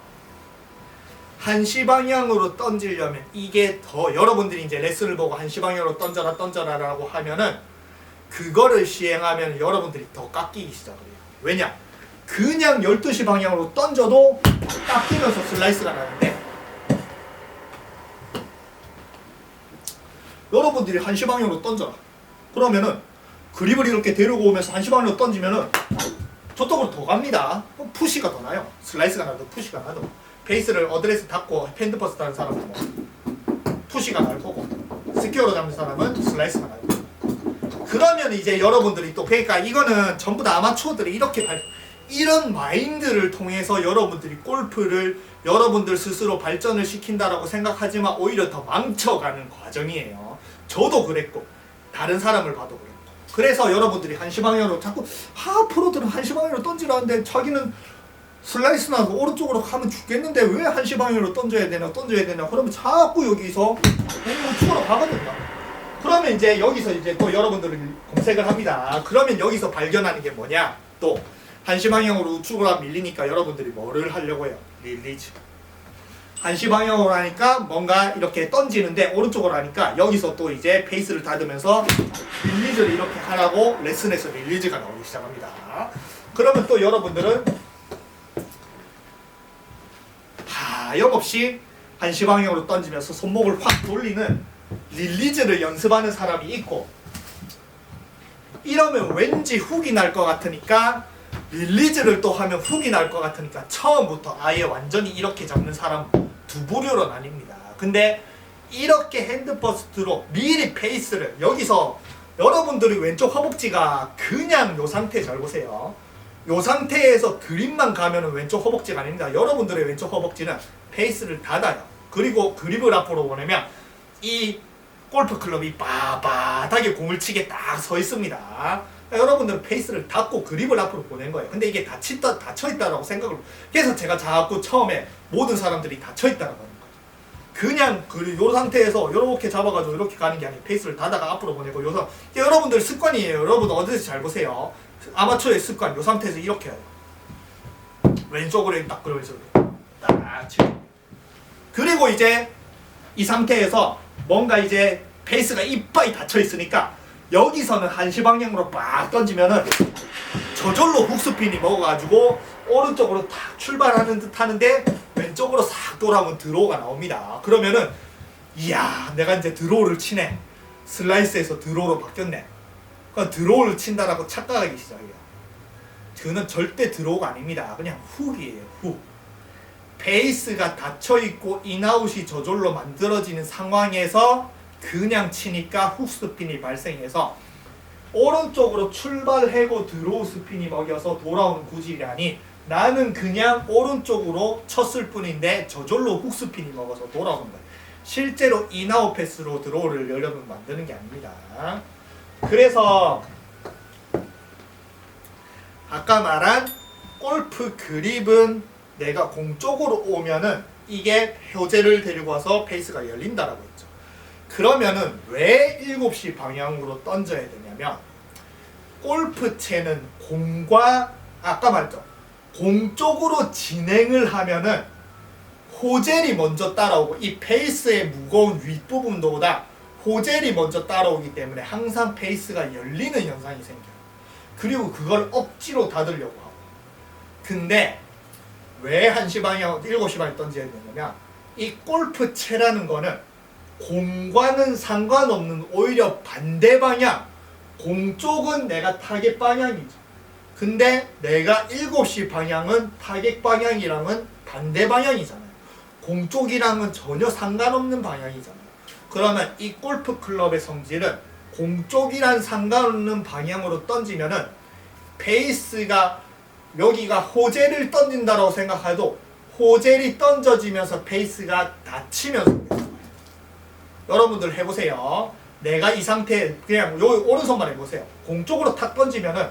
한시 방향으로 던지려면 이게 더 여러분들이 이제 레슨을 보고 한시 방향으로 던져라라고 하면은 그거를 시행하면 여러분들이 더 깎이기 시작을 해요. 왜냐? 그냥 12시 방향으로 던져도 깎이면서 슬라이스가 나는데 여러분들이 한시 방향으로 던져라. 그러면은 그립을 이렇게 데리고 오면서 한시 방향으로 던지면은 저쪽으로 더 갑니다. 그럼 푸시가 더 나요. 슬라이스가 나도 푸시가 나도. 베이스를 어드레스 닫고 핸드퍼스 타는 사람은 뭐 푸시가 날 거고 스퀘어로 잡는 사람은 슬라이스가 날 거고. 그러면 이제 여러분들이 또 그러니까 이거는 전부 다 아마추어들이 이런 마인드를 통해서 여러분들이 골프를 여러분들 스스로 발전을 시킨다라고 생각하지만 오히려 더 망쳐가는 과정이에요. 저도 그랬고 다른 사람을 봐도 그랬고. 그래서 여러분들이 한시 방향으로 자꾸 프로들은 한시 방향으로 던지라는데 자기는 슬라이스 나고 오른쪽으로 가면 죽겠는데 왜 한시 방향으로 던져야 되나 그러면 자꾸 여기서 우측으로 가거든요. 그러면 이제 여기서 이제 또 여러분들이 검색을 합니다. 그러면 여기서 발견하는 게 뭐냐? 또 한시 방향으로 우측으로 밀리니까 여러분들이 뭐를 하려고 해요? 릴리즈. 한시 방향으로 하니까 뭔가 이렇게 던지는데 오른쪽으로 하니까 여기서 또 이제 페이스를 닫으면서 릴리즈를 이렇게 하라고 레슨에서 릴리즈가 나오기 시작합니다. 그러면 또 여러분들은 하염없이 한시 방향으로 던지면서 손목을 확 돌리는 릴리즈를 연습하는 사람이 있고 이러면 왠지 훅이 날 것 같으니까 릴리즈를 또 하면 훅이 날 것 같으니까 처음부터 아예 완전히 이렇게 잡는 사람 두 부류로 나뉩니다. 근데 이렇게 핸드퍼스트로 미리 페이스를 여기서 여러분들이 왼쪽 허벅지가 그냥 요 상태 잘 보세요. 요 상태에서 그립만 가면은 왼쪽 허벅지가 아닙니다. 여러분들의 왼쪽 허벅지는 페이스를 닫아요. 그리고 그립을 앞으로 보내면 이 골프 클럽이 바바하게 공을 치게 딱 서 있습니다. 여러분들은 페이스를 닫고 그립을 앞으로 보낸 거예요. 근데 이게 닫혀있다라고 생각을 그래서 제가 자꾸 처음에 모든 사람들이 닫혀있다라고 하는 거예요. 그냥 요 상태에서 이렇게 잡아가지고 이렇게 가는 게 아니에요. 페이스를 닫아가 앞으로 보내고 요서 여러분들 습관이에요. 여러분 어디서 잘 보세요. 아마추어의 습관 요 상태에서 이렇게 해요. 왼쪽으로 딱 그러면서 딱 치고 그리고 이제 이 상태에서 뭔가 이제 페이스가 이빨이 닫혀 있으니까 여기서는 한시 방향으로 막 던지면은 저절로 훅스핀이 먹어가지고 오른쪽으로 탁 출발하는 듯 하는데 왼쪽으로 싹 돌아오면 드로우가 나옵니다. 그러면은 이야 내가 이제 드로우를 치네. 슬라이스에서 드로우로 바뀌었네. 그럼 드로우를 친다라고 착각하기 시작해요. 그는 절대 드로우가 아닙니다. 그냥 훅이에요. 훅. 베이스가 닫혀있고 인아웃이 저절로 만들어지는 상황에서 그냥 치니까 훅 스핀이 발생해서 오른쪽으로 출발하고 드로우 스핀이 먹여서 돌아오는 구질이 나는 그냥 오른쪽으로 쳤을 뿐인데 저절로 훅 스핀이 먹어서 돌아오는 거예요. 실제로 인아웃 패스로 드로우를 여러분 만드는 게 아닙니다. 그래서 아까 말한 골프 그립은 내가 공 쪽으로 오면은 이게 호재를 데리고 와서 페이스가 열린다라고 했죠. 그러면은 왜 7시 방향으로 던져야 되냐면 골프채는 공과 아까 말했죠. 공 쪽으로 진행을 하면은 호젤이 먼저 따라오고 이 페이스의 무거운 윗부분보다 호젤이 먼저 따라오기 때문에 항상 페이스가 열리는 현상이 생겨요. 그리고 그걸 억지로 닫으려고 하고. 근데 왜 1시 방향, 7시 방향 던져야 되냐면 이 골프채라는 거는 공과는 상관없는 오히려 반대 방향, 공 쪽은 내가 타겟 방향이죠. 근데 내가 7시 방향은 타겟 방향이랑은 반대 방향이잖아요. 공 쪽이랑은 전혀 상관없는 방향이잖아요. 그러면 이 골프 클럽의 성질은 공 쪽이랑 상관없는 방향으로 던지면은 페이스가 여기가 호젤을 던진다라고 생각해도 호젤이 던져지면서 페이스가 닫히면서 되는 거예요. 여러분들 해보세요. 내가 이 상태 그냥 여기 오른손만 해보세요. 공 쪽으로 탁 던지면은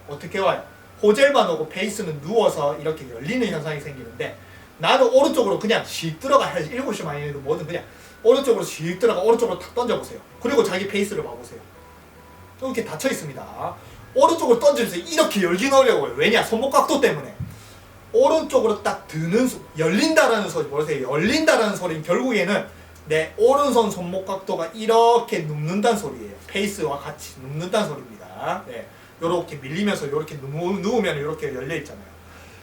어떻게 와요? 호젤만 오고 페이스는 누워서 이렇게 열리는 현상이 생기는데 나는 오른쪽으로 그냥 씩 들어가 7시 방향에도 뭐든 그냥 오른쪽으로 씩 들어가 오른쪽으로 탁 던져보세요. 그리고 자기 페이스를 봐보세요. 이렇게 닫혀 있습니다. 오른쪽으로 던지면서 이렇게 열긴 어려워요. 왜냐? 손목 각도 때문에. 오른쪽으로 딱 드는 열린다라는 소리 보세요. 열린다라는 소리는 결국에는 내 오른손 손목 각도가 이렇게 눕는다는 소리예요. 페이스와 같이 눕는다는 소리입니다. 네. 요렇게 밀리면서 요렇게 누우면 이렇게 열려 있잖아요.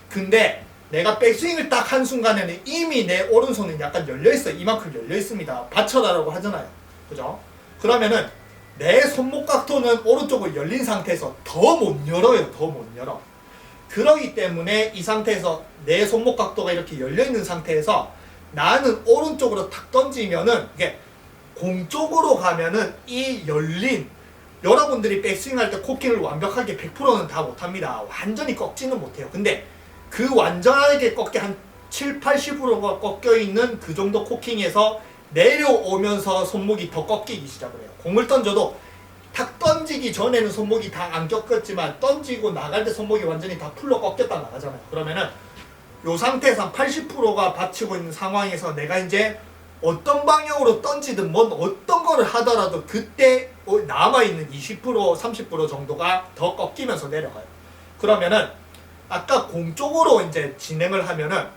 근데 내가 백스윙을 딱 한 순간에는 이미 내 오른손은 약간 열려 있어요. 이만큼 열려 있습니다. 받쳐라라고 하잖아요. 그죠? 그러면은 내 손목 각도는 오른쪽으로 열린 상태에서 더 못 열어요. 더 못 열어. 그러기 때문에 이 상태에서 내 손목 각도가 이렇게 열려 있는 상태에서 나는 오른쪽으로 탁 던지면은 이게 공 쪽으로 가면은 이 열린 여러분들이 백스윙 할 때 코킹을 완벽하게 100%는 다 못합니다. 완전히 꺾지는 못해요. 근데 그 완전하게 꺾게 한 7, 80%가 꺾여 있는 그 정도 코킹에서 내려오면서 손목이 더 꺾이기 시작을 해요. 공을 던져도 탁 던지기 전에는 손목이 다 안 꺾였지만 던지고 나갈 때 손목이 완전히 다 풀로 꺾였다 나가잖아요. 그러면은 이 상태에서 한 80%가 받치고 있는 상황에서 내가 이제 어떤 방향으로 던지든 뭔 어떤 거를 하더라도 그때 남아있는 20% 30% 정도가 더 꺾이면서 내려가요. 그러면은 아까 공 쪽으로 이제 진행을 하면은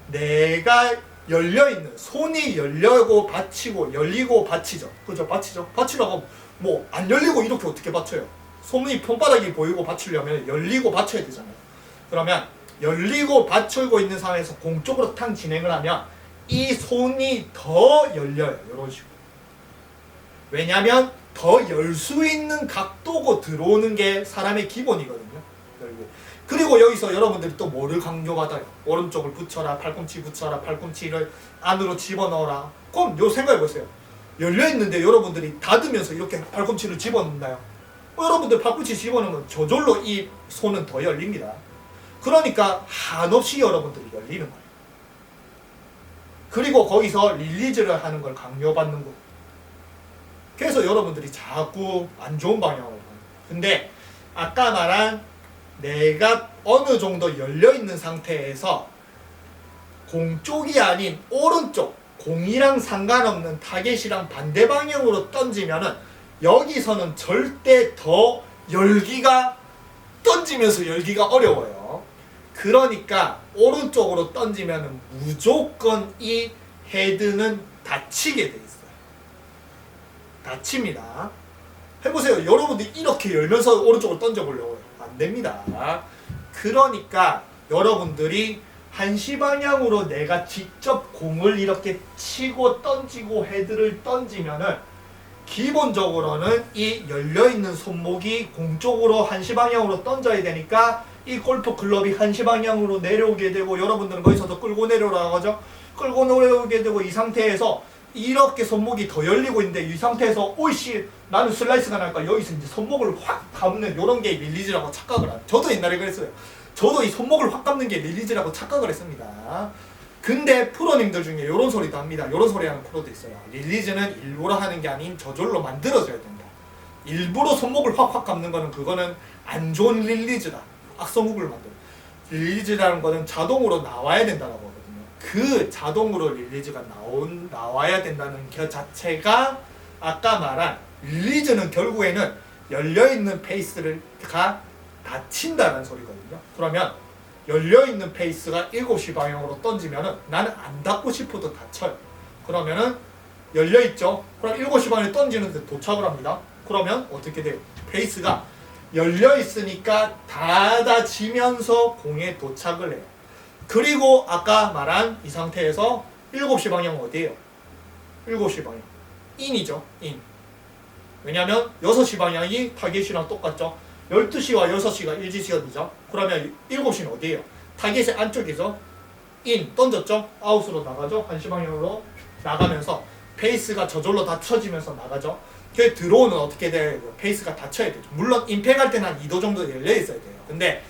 내가 열려있는 손이 열려고 받치고 열리고 받치죠. 그죠? 받치죠. 받치라고 뭐 안 열리고 이렇게 어떻게 받쳐요? 손이 손바닥이 보이고 받치려면 열리고 받쳐야 되잖아요. 그러면 열리고 받치고 있는 상황에서 공 쪽으로 탕 진행을 하면 이 손이 더 열려요. 이런 식으로. 왜냐면 더 열 수 있는 각도고 들어오는 게 사람의 기본이거든요. 열고. 그리고 여기서 여러분들이 또 뭐를 강조받아요? 오른쪽을 붙여라, 팔꿈치 붙여라, 팔꿈치를 안으로 집어넣어라. 그럼 요 생각해보세요. 열려있는데 여러분들이 닫으면서 이렇게 팔꿈치를 집어넣나요? 여러분들 팔꿈치 집어넣으면 저절로 이 손은 더 열립니다. 그러니까 한없이 여러분들이 열리는 거예요. 그리고 거기서 릴리즈를 하는 걸 강요받는 거예요. 그래서 여러분들이 자꾸 안 좋은 방향으로 가요. 근데 아까 말한 내가 어느 정도 열려있는 상태에서 공 쪽이 아닌 오른쪽 공이랑 상관없는 타겟이랑 반대 방향으로 던지면은 여기서는 절대 더 열기가 던지면서 열기가 어려워요. 그러니까 오른쪽으로 던지면은 무조건 이 헤드는 닫히게 돼 있어요. 닫힙니다. 해보세요. 여러분들이 이렇게 열면서 오른쪽으로 던져보려고 해요. 안 됩니다. 그러니까 여러분들이 1시 방향으로 내가 직접 공을 이렇게 치고 던지고 헤드를 던지면은 기본적으로는 이 열려있는 손목이 공 쪽으로 1시 방향으로 던져야 되니까 이 골프 클럽이 1시 방향으로 내려오게 되고 여러분들은 거기서도 끌고 내려오라고 하죠. 끌고 내려오게 되고 이 상태에서 이렇게 손목이 더 열리고 있는데 이 상태에서 오이씨 나는 슬라이스가 날까 여기서 이제 손목을 확 감는 이런 게 릴리즈라고 착각을 하죠. 저도 옛날에 그랬어요. 저도 이 손목을 확 감는 게 릴리즈라고 착각을 했습니다. 근데 프로님들 중에 이런 소리도 합니다. 이런 소리 하는 프로도 있어요. 릴리즈는 일부러 하는 게 아닌 저절로 만들어져야 된다. 일부러 손목을 확확 감는 거는 그거는 안 좋은 릴리즈다. 악성국을 만들어. 릴리즈라는 거는 자동으로 나와야 된다고 하거든요. 그 자동으로 릴리즈가 나와야 된다는 그 자체가 아까 말한 릴리즈는 결국에는 열려있는 페이스가 닫힌다는 소리거든요. 그러면 열려있는 페이스가 7시 방향으로 던지면은 나는 안 닫고 싶어도 닫혀요. 그러면은 열려있죠. 그럼 7시 방향에 던지는데 도착을 합니다. 그러면 어떻게 돼요? 페이스가 열려있으니까 닫아지면서 공에 도착을 해요. 그리고 아까 말한 이 상태에서 7시 방향은 어디예요? 7시 방향 인이죠. 인. 왜냐면 6시 방향이 타겟이랑 똑같죠. 12시와 6시가 일지시간이죠. 그러면 7시는 어디예요? 타겟의 안쪽이죠. 인 던졌죠. 아웃으로 나가죠. 1시 방향으로 나가면서 페이스가 저절로 닫혀지면서 나가죠. 그 드로우는 어떻게 돼요? 페이스가 닫혀야 되죠. 물론 임팩할 때는 한 2도 정도 열려 있어야 돼요. 근데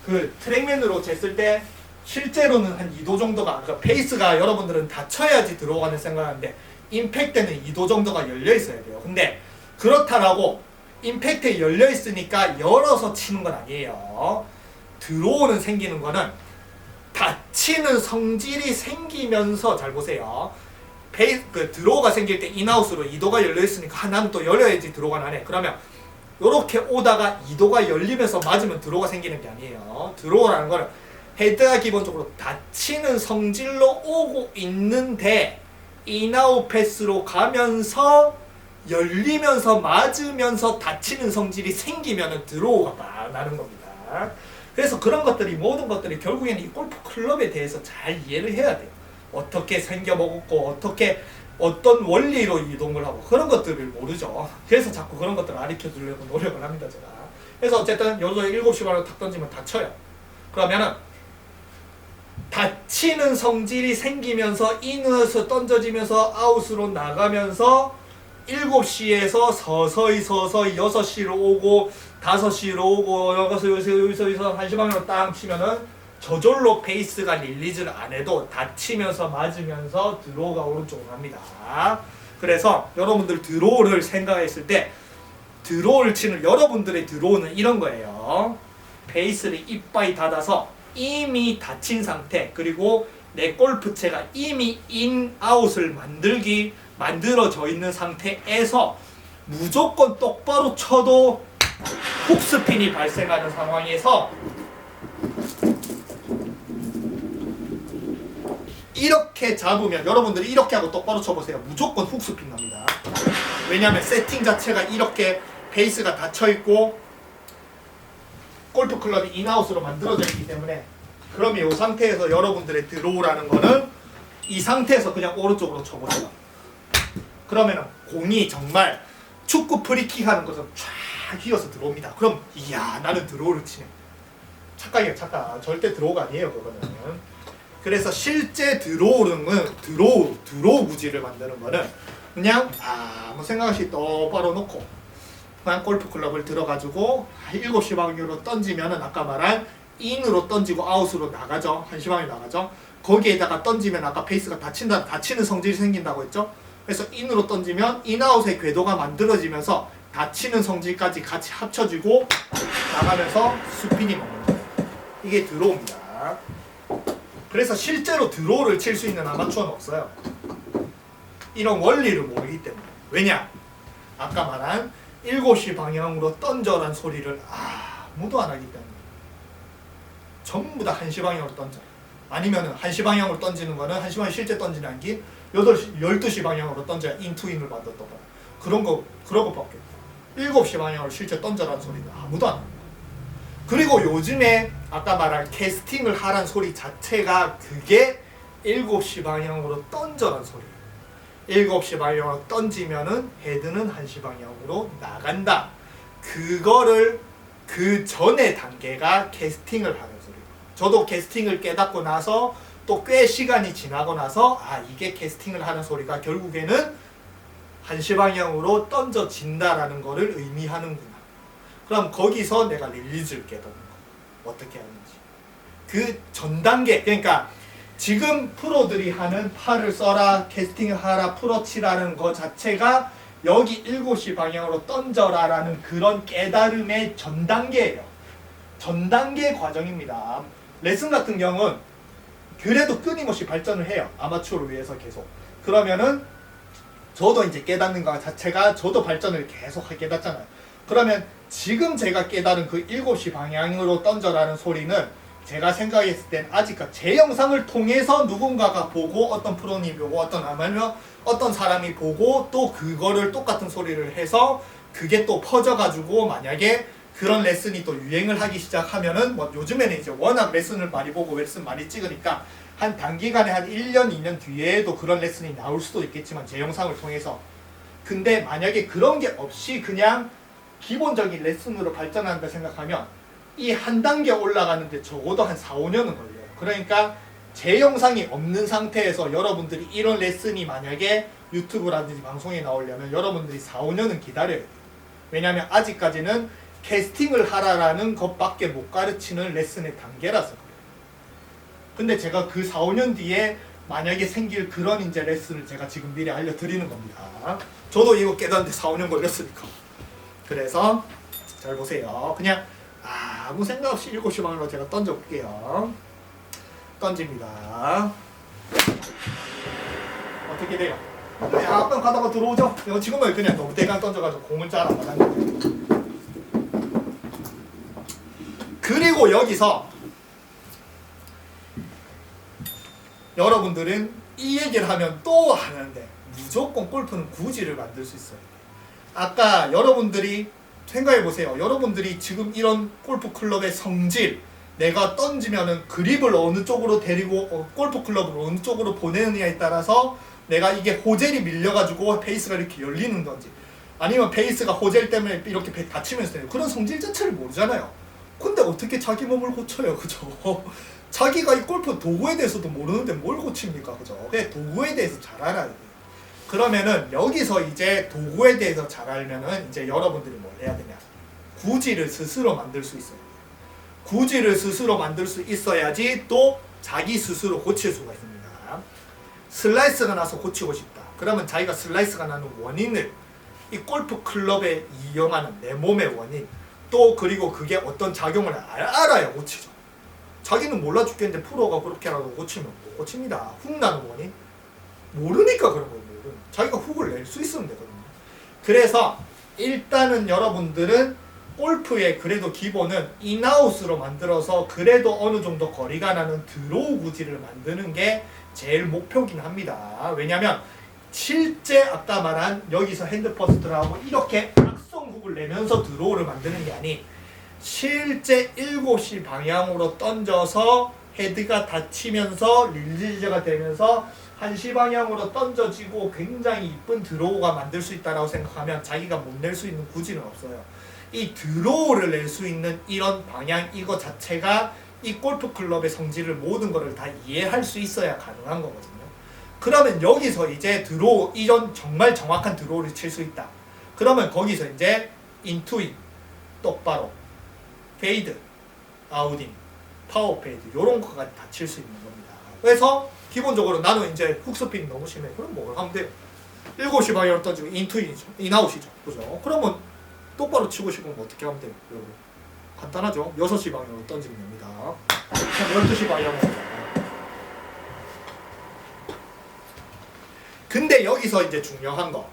그 트랙맨으로 쟀을 때 실제로는 한 2도 정도가, 그러니까 페이스가 여러분들은 닫혀야지 들어가는 생각하는데 임팩 때는 2도 정도가 열려 있어야 돼요. 근데 그렇다라고 임팩트에 열려 있으니까 열어서 치는 건 아니에요. 드로우는 생기는 거는 닫히는 성질이 생기면서, 잘 보세요. 그 드로우가 생길 때 인아웃으로 2도가 열려 있으니까 하나는 또 열려야지 드로우가 나네. 그러면 이렇게 오다가 2도가 열리면서 맞으면 드로우가 생기는 게 아니에요. 드로우라는 거는 헤드가 기본적으로 닫히는 성질로 오고 있는데 인아웃 패스로 가면서 열리면서 맞으면서 닫히는 성질이 생기면 드로우가 나는 겁니다. 그래서 그런 것들이, 모든 것들이 결국에는 이 골프 클럽에 대해서 잘 이해를 해야 돼요. 어떻게 생겨먹었고 어떻게 어떤 원리로 이동을 하고 그런 것들을 모르죠. 그래서 자꾸 그런 것들을 가르쳐 주려고 노력을 합니다, 제가. 그래서 어쨌든 여기서 7시 반으로 탁 던지면 다쳐요. 그러면은 다치는 성질이 생기면서 인으로 던져지면서 아웃으로 나가면서 7시에서 서서히 6시로 오고 5시로 오고 여기서 1시 방향으로 딱 치면은 저절로 페이스가 릴리즈를 안 해도 닫히면서 맞으면서 드로우가 오른쪽으로 갑니다. 그래서 여러분들 드로우를 생각했을 때 드로우를 치는 여러분들의 드로우는 이런 거예요. 페이스를 이빠이 닫아서 이미 닫힌 상태, 그리고 내 골프채가 이미 인아웃을 만들어져 있는 상태에서 무조건 똑바로 쳐도 훅스핀이 발생하는 상황에서 이렇게 잡으면, 여러분들이 이렇게 하고 똑바로 쳐보세요. 무조건 훅스핀 납니다. 왜냐하면 세팅 자체가 이렇게 베이스가 닫혀있고 골프클럽이 인아웃으로 만들어져 있기 때문에, 그러면 이 상태에서 여러분들의 드로우라는 거는 이 상태에서 그냥 오른쪽으로 쳐보세요. 그러면 공이 정말 축구 프리킥 하는 것처럼 쫙 휘어서 들어옵니다. 그럼 이야, 나는 드로우를 치네. 착각이에요, 착각. 절대 드로우가 아니에요, 그거는. 그래서 실제 드로우는 드로우 구질을 만드는 거는 그냥 아무 생각 없이 똑바로 놓고 그냥 골프 클럽을 들어가지고 7시 방향으로 던지면은 아까 말한 인으로 던지고 아웃으로 나가죠. 1시 방향으로 나가죠. 거기에다가 던지면 아까 페이스가 닫히는 성질이 생긴다고 했죠. 그래서 인으로 던지면 인아웃의 궤도가 만들어지면서 닫히는 성질까지 같이 합쳐지고 나가면서 스핀이 먹는 거예요. 이게 드로우입니다. 그래서 실제로 드로우를 칠 수 있는 아마추어는 없어요. 이런 원리를 모르기 때문에. 왜냐? 아까 말한 7시 방향으로 던져란 소리를 아무도 안 하기 때문에. 전부 다 1시 방향으로 던져. 아니면은 1시 방향으로 던지는 거는 1시 방향 실제 던지는 게 12시 방향으로 던져야 인투인을 만들었던 거야. 그런 것밖에 없고. 7시 방향으로 실제 던져란 소리는 아무도 안 합니다. 그리고 요즘에 아까 말한 캐스팅을 하란 소리 자체가 그게 7시 방향으로 던져란 소리예요. 7시 방향으로 던지면은 헤드는 1시 방향으로 나간다. 그거를 그 전의 단계가 캐스팅을 하는 소리예요. 저도 캐스팅을 깨닫고 나서 또 꽤 시간이 지나고 나서 이게 캐스팅을 하는 소리가 결국에는 1시 방향으로 던져진다라는 거를 의미하는구나. 그럼 거기서 내가 릴리즈를 깨닫는 거. 어떻게 하는지. 그 전 단계, 그러니까 지금 프로들이 하는 팔을 써라, 캐스팅을 하라, 프로치라는 거 자체가 여기 7시 방향으로 던져라라는 그런 깨달음의 전 단계예요. 전 단계 과정입니다. 레슨 같은 경우는 그래도 끊임없이 발전을 해요. 아마추어를 위해서 계속. 그러면은 저도 이제 깨닫는 것 자체가 저도 발전을 계속 깨닫잖아요. 그러면 지금 제가 깨달은 그 7시 방향으로 던져라는 소리는 제가 생각했을 땐 아직까지 제 영상을 통해서 누군가가 보고 어떤 프로님이 보고 아니면 어떤 사람이 보고 또 그거를 똑같은 소리를 해서 그게 또 퍼져가지고 만약에 그런 레슨이 또 유행을 하기 시작하면은 뭐 요즘에는 이제 워낙 레슨을 많이 보고 레슨 많이 찍으니까 한 단기간에 한 1년, 2년 뒤에도 그런 레슨이 나올 수도 있겠지만 제 영상을 통해서 근데 만약에 그런 게 없이 그냥 기본적인 레슨으로 발전한다 생각하면 이 한 단계 올라가는데 적어도 한 4, 5년은 걸려요. 그러니까 제 영상이 없는 상태에서 여러분들이 이런 레슨이 만약에 유튜브라든지 방송에 나오려면 여러분들이 4, 5년은 기다려야 돼요. 왜냐하면 아직까지는 캐스팅을 하라라는 것밖에 못 가르치는 레슨의 단계라서 그래요. 근데 제가 그 4, 5년 뒤에 만약에 생길 그런 이제 레슨을 제가 지금 미리 알려드리는 겁니다. 저도 이거 깨닫는데 4, 5년 걸렸으니까. 그래서 잘 보세요. 그냥 아무 생각 없이 7시 방으로 제가 던져볼게요. 던집니다. 어떻게 돼요? 약간 가다가 들어오죠? 이거 지금은 그냥 너무 대강 던져가지고 공을 잘 안 맞았는데. 그리고 여기서 여러분들은 이 얘기를 하면 또 하는데 무조건 골프는 구질을 만들 수 있어요. 아까 여러분들이 생각해보세요. 여러분들이 지금 이런 골프 클럽의 성질, 내가 던지면은 그립을 어느 쪽으로 데리고 골프 클럽을 어느 쪽으로 보내느냐에 따라서 내가 이게 호젤이 밀려가지고 페이스가 이렇게 열리는 건지 아니면 페이스가 호젤 때문에 이렇게 다치면서 되는 그런 성질 자체를 모르잖아요. 근데 어떻게 자기 몸을 고쳐요, 그죠? 자기가 이 골프 도구에 대해서도 모르는데 뭘 고칩니까, 그죠? 그냥 도구에 대해서 잘 알아야 돼요. 그러면은 여기서 이제 도구에 대해서 잘 알면은 이제 여러분들이 뭘 해야 되냐? 구질을 스스로 만들 수 있어요. 구질을 스스로 만들 수 있어야지 또 자기 스스로 고칠 수가 있습니다. 슬라이스가 나서 고치고 싶다. 그러면 자기가 슬라이스가 나는 원인을 이 골프 클럽에 이용하는 내 몸의 원인 또 그리고 그게 어떤 작용을 알아야 고치죠. 자기는 몰라 죽겠는데 프로가 그렇게라도 고치면 못 고칩니다. 훅 나는 원인 모르니까 그런 거예요. 자기가 훅을 낼 수 있으면 되거든요. 그래서 일단은 여러분들은 골프의 그래도 기본은 인아웃으로 만들어서 그래도 어느 정도 거리가 나는 드로우 구질을 만드는 게 제일 목표긴 합니다. 왜냐면 실제 아까 말한 여기서 핸드 퍼스트를 하고 이렇게 악성 훅을 내면서 드로우를 만드는 게 아닌 실제 7시 방향으로 던져서 헤드가 닫히면서 릴리즈가 되면서 1시 방향으로 던져지고 굉장히 이쁜 드로우가 만들 수 있다고 생각하면 자기가 못 낼 수 있는 구질은 없어요. 이 드로우를 낼 수 있는 이런 방향 이거 자체가 이 골프 클럽의 성질을 모든 것을 다 이해할 수 있어야 가능한 거거든요. 그러면 여기서 이제 드로우 이런 정말 정확한 드로우를 칠 수 있다. 그러면 거기서 이제 인투인, 똑바로, 페이드, 아웃인, 파워 페이드 이런 거까지 다 칠 수 있는 겁니다. 그래서 기본적으로 나는 이제 훅스핀 너무 심해. 그럼 뭘 하면 돼요? 7시 방향으로 던지면 인투인이죠. 인아웃이죠. 그죠? 그러면 똑바로 치고 싶으면 어떻게 하면 돼요? 여러분. 간단하죠? 6시 방향으로 던지면 됩니다. 12시 방향으로. 근데 여기서 이제 중요한 거.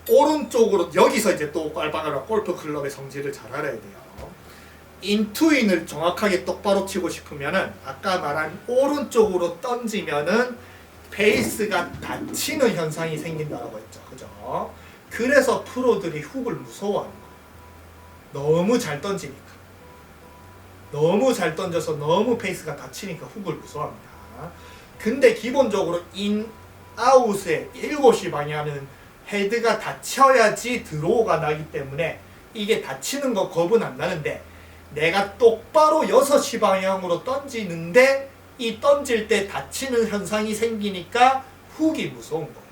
오른쪽으로 여기서 이제 또 빨방으로 골프 클럽의 성질을 잘 알아야 돼요. 인투인을 정확하게 똑바로 치고 싶으면은 아까 말한 오른쪽으로 던지면은 페이스가 닫히는 현상이 생긴다고 했죠. 그죠? 그래서 프로들이 훅을 무서워하는 거예요. 너무 잘 던지니까. 너무 잘 던져서 너무 페이스가 닫히니까 훅을 무서워합니다. 근데 기본적으로 인아웃에 7시 방향은 헤드가 닫혀야지 드로우가 나기 때문에 이게 닫히는 거 겁은 안 나는데 내가 똑바로 6시 방향으로 던지는데 이 던질 때 닫히는 현상이 생기니까 훅이 무서운 거예요.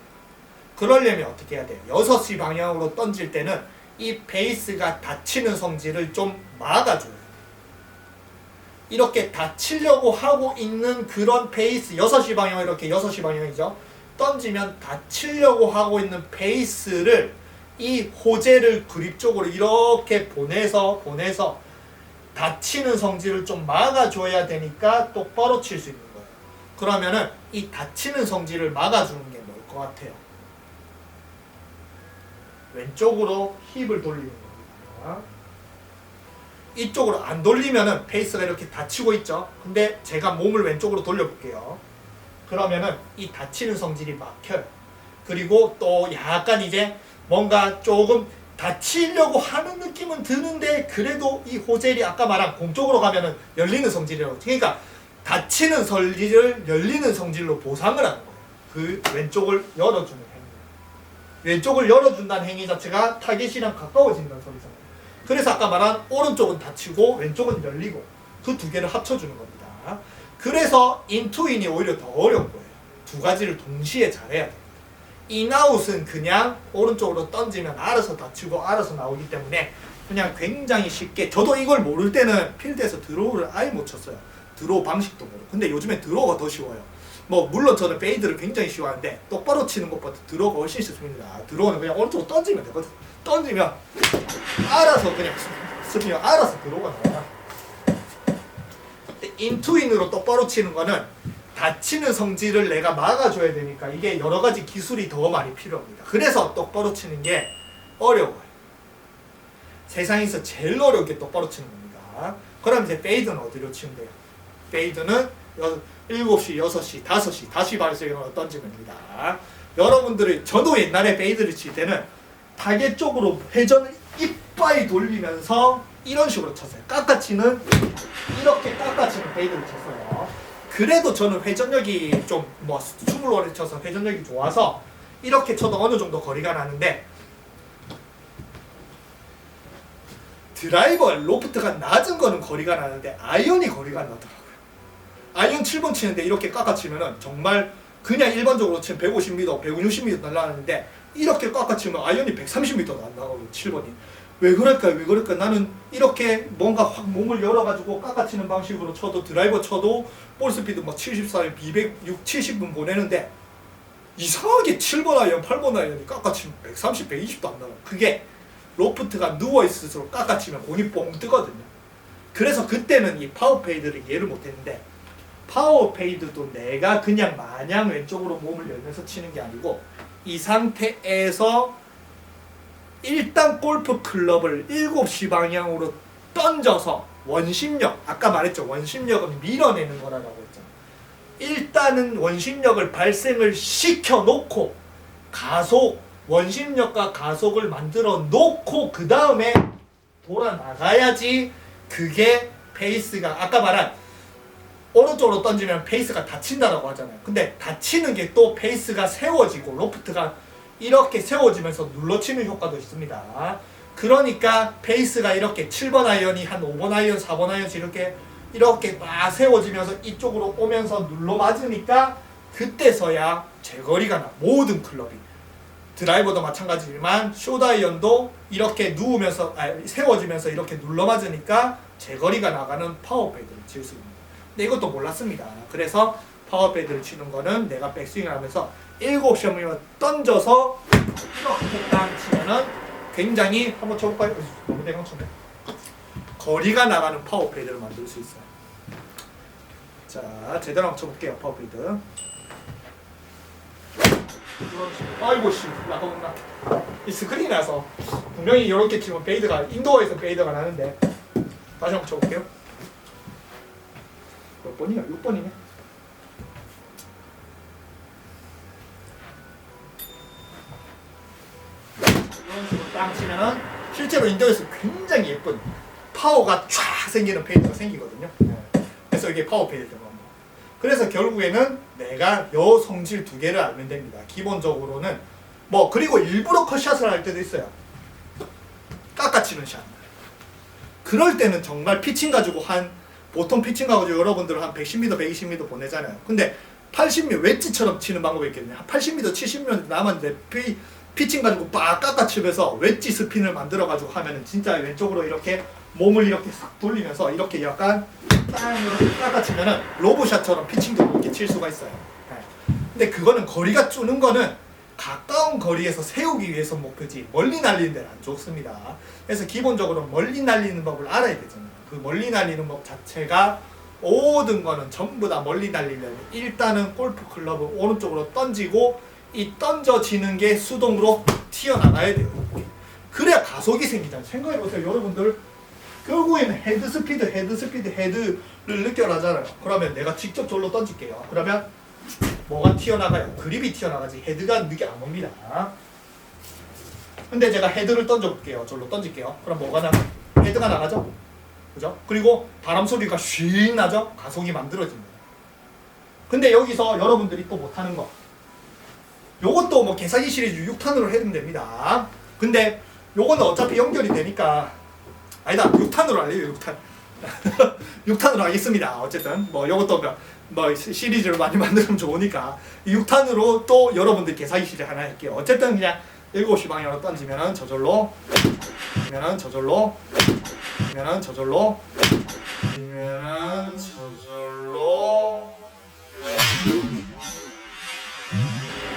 그러려면 어떻게 해야 돼요? 6시 방향으로 던질 때는 이 베이스가 닫히는 성질을 좀 막아줘요. 이렇게 닫히려고 하고 있는 그런 베이스 6시 방향 이렇게 6시 방향이죠. 던지면 닫히려고 하고 있는 베이스를 이 호재를 그립 쪽으로 이렇게 보내서 닫히는 성질을 좀 막아줘야 되니까 똑바로 칠 수 있는 거예요. 그러면은 이 닫히는 성질을 막아주는 게 뭘 것 같아요? 왼쪽으로 힙을 돌리는 겁니다. 이쪽으로 안 돌리면은 페이스가 이렇게 닫히고 있죠. 근데 제가 몸을 왼쪽으로 돌려볼게요. 그러면은 이 닫히는 성질이 막혀요. 그리고 또 약간 이제 뭔가 조금 닫히려고 하는 느낌은 드는데 그래도 이 호젤이 아까 말한 공쪽으로 가면은 열리는 성질이라고. 그러니까 닫히는 성질을 열리는 성질로 보상을 하는 거예요. 그 왼쪽을 열어주는 행위. 왼쪽을 열어준다는 행위 자체가 타겟이랑 가까워진다는 소리잖아요. 그래서 아까 말한 오른쪽은 닫히고 왼쪽은 열리고 그 두 개를 합쳐주는 겁니다. 그래서 인투인이 오히려 더 어려운 거예요. 두 가지를 동시에 잘해야 돼요. 인아웃은 그냥 오른쪽으로 던지면 알아서 닫히고 알아서 나오기 때문에 그냥 굉장히 쉽게, 저도 이걸 모를 때는 필드에서 드로우를 아예 못 쳤어요. 드로우 방식도 모르고. 근데 요즘엔 드로우가 더 쉬워요. 뭐 물론 저는 페이드를 굉장히 쉬워하는데 똑바로 치는 것보다 드로우가 훨씬 쉽습니다. 드로우는 그냥 오른쪽으로 던지면 되거든. 던지면 알아서 그냥 스피어 알아서 드로우가 나와요. 인투인으로 똑바로 치는 거는 닫히는 성질을 내가 막아줘야 되니까 이게 여러 가지 기술이 더 많이 필요합니다. 그래서 똑바로 치는 게 어려워요. 세상에서 제일 어렵게 똑바로 치는 겁니다. 그럼 이제 페이드는 어디로 치면 돼요? 페이드는 7시, 6시, 5시 다시 발색으로 던지면 됩니다. 여러분들이, 저도 옛날에 페이드를 칠 때는 타겟 쪽으로 회전을 이빨 돌리면서 이런 식으로 쳤어요. 깎아치는, 이렇게 깎아치는 페이드를 쳤어요. 그래도 저는 회전력이 좀 뭐 스물원에 쳐서 회전력이 좋아서 이렇게 쳐도 어느 정도 거리가 나는데, 드라이버 로프트가 낮은 거는 거리가 나는데 아이언이 거리가 안 나더라고요. 아이언 7번 치는데 이렇게 깎아치면은 정말 그냥 일반적으로 치면 150m, 160m 날아가는데 이렇게 깎아치면 아이언이 130m도 안 나가고 7번이. 왜 그럴까요? 왜 그럴까요? 나는 이렇게 뭔가 확 몸을 열어가지고 깎아치는 방식으로 쳐도, 드라이버 쳐도 볼 스피드 막 74, 206, 70분 보내는데 이상하게 7번 아이언, 8번 아이언이 깎아치면 130, 120도 안 나가요. 그게 로프트가 누워있을수록 깎아치면 공이 뻥 뜨거든요. 그래서 그때는 이 파워페이드를 이해를 못했는데, 파워페이드도 내가 그냥 마냥 왼쪽으로 몸을 열면서 치는 게 아니고 이 상태에서 일단 골프 클럽을 7시 방향으로 던져서 원심력, 아까 말했죠. 원심력은 밀어내는 거라고 했잖아요. 일단은 원심력을 발생을 시켜놓고 가속, 원심력과 가속을 만들어 놓고 그 다음에 돌아 나가야지 그게 페이스가, 아까 말한 오른쪽으로 던지면 페이스가 닫힌다라고 하잖아요. 근데 닫히는 게 또 페이스가 세워지고 로프트가 이렇게 세워지면서 눌러치는 효과도 있습니다. 그러니까 페이스가 이렇게 7번 아이언이 한 5번 아이언, 4번 아이언씩 이렇게 막 세워지면서 이쪽으로 오면서 눌러 맞으니까 그때서야 제거리가 나. 모든 클럽이. 드라이버도 마찬가지지만 숏아이언도 이렇게 누우면서, 세워지면서 이렇게 눌러 맞으니까 제거리가 나가는 파워페이드를 칠 수 있습니다. 근데 이것도 몰랐습니다. 그래서 파워페이드를 치는 거는 내가 백스윙을 하면서 7시험을 던져서 이렇게 딱 치면은 굉장히, 한번 쳐볼까요? 너무 대강 쳤네. 거리가 나가는 파워페이드를 만들 수 있어요. 자, 제대로 한번 쳐볼게요. 파워페이드. 아이고 씨, 나가본다. 이 스크린이 나서 분명히 이렇게 치면 페이드가, 인도어에서 페이드가 나는데, 다시 한번 쳐볼게요. 몇 번이야? 6번이네. 이런 식으로 딱 치면은 실제로 인도에서 굉장히 예쁜 파워가 쫙 생기는 페이드가 생기거든요. 그래서 이게 파워 페이드라고 합니다. 그래서 결국에는 내가 요 성질 두 개를 알면 됩니다. 기본적으로는 뭐, 그리고 일부러 컷샷을 할 때도 있어요. 깎아치는 샷. 그럴 때는 정말 피칭 가지고 보통 피칭 가지고 여러분들은 한 110m, 120m 보내잖아요. 근데 80m 웨지처럼 치는 방법이 있겠네요. 80m, 70m 남았는데 피칭 가지고 빡 깎아치면서 웨지 스핀을 만들어 가지고 하면은 진짜 왼쪽으로 이렇게 몸을 이렇게 싹 돌리면서 이렇게 약간 딱 이렇게 깎아치면은 로브샷처럼 피칭도 이렇게 칠 수가 있어요. 근데 그거는 거리가 주는 거는 가까운 거리에서 세우기 위해서 목표지 멀리 날리는 데는 안 좋습니다. 그래서 기본적으로 멀리 날리는 법을 알아야 되잖아요. 그 멀리 날리는 법 자체가, 모든 거는 전부 다 멀리 날리려면 일단은 골프 클럽을 오른쪽으로 던지고 이 던져지는 게 수동으로 튀어나가야 돼요. 그래야 가속이 생기잖아요. 생각해보세요. 여러분들 결국에는 헤드 스피드, 헤드를 느껴라잖아요. 그러면 내가 직접 절로 던질게요. 그러면 뭐가 튀어나가요? 그립이 튀어나가지 헤드가 느껴 안 옵니다. 근데 제가 헤드를 던져볼게요. 절로 던질게요. 그럼 뭐가 나가? 헤드가 나가죠? 그죠? 그리고 바람 소리가 쉥 나죠? 가속이 만들어집니다. 근데 여기서 여러분들이 또 못하는 거, 요것도 뭐 개사기 시리즈 6탄으로 해도 됩니다. 근데 요거는 어차피 연결이 되니까, 아니다, 6탄으로 할래요. 6탄 6탄으로 하겠습니다. 어쨌든 뭐 요것도 뭐 시리즈를 많이 만들면 좋으니까 6탄으로 또 여러분들 개사기 시리즈 하나 할게요. 어쨌든 그냥 7시 방향으로 던지면은 저절로, 면은 저절로, 면은 저절로, 면은 저절로,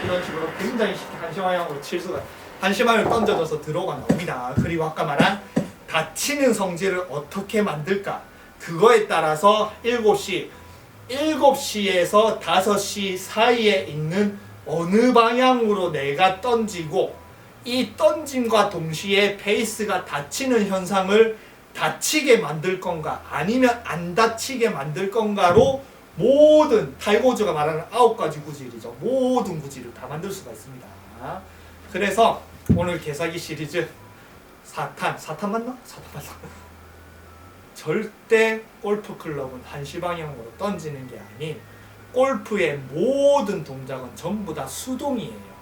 이런 식으로 굉장히 쉽게 한시 방향으로 칠 수가, 한시 방향을 던져져서 들어가 나옵니다. 그리고 아까 말한 닫히는 성질을 어떻게 만들까, 그거에 따라서 7시에서 5시 사이에 있는 어느 방향으로 내가 던지고, 이 던짐과 동시에 베이스가 닫히는 현상을 닫히게 만들 건가 아니면 안 닫히게 만들 건가로 모든 타이거우즈가 말하는 9가지 구질이죠. 모든 구질을 다 만들 수가 있습니다. 그래서 오늘 개사기 시리즈 4탄 맞나? 4탄 맞나? 절대 골프 클럽은 한시 방향으로 던지는 게 아닌 골프의 모든 동작은 전부 다 수동이에요.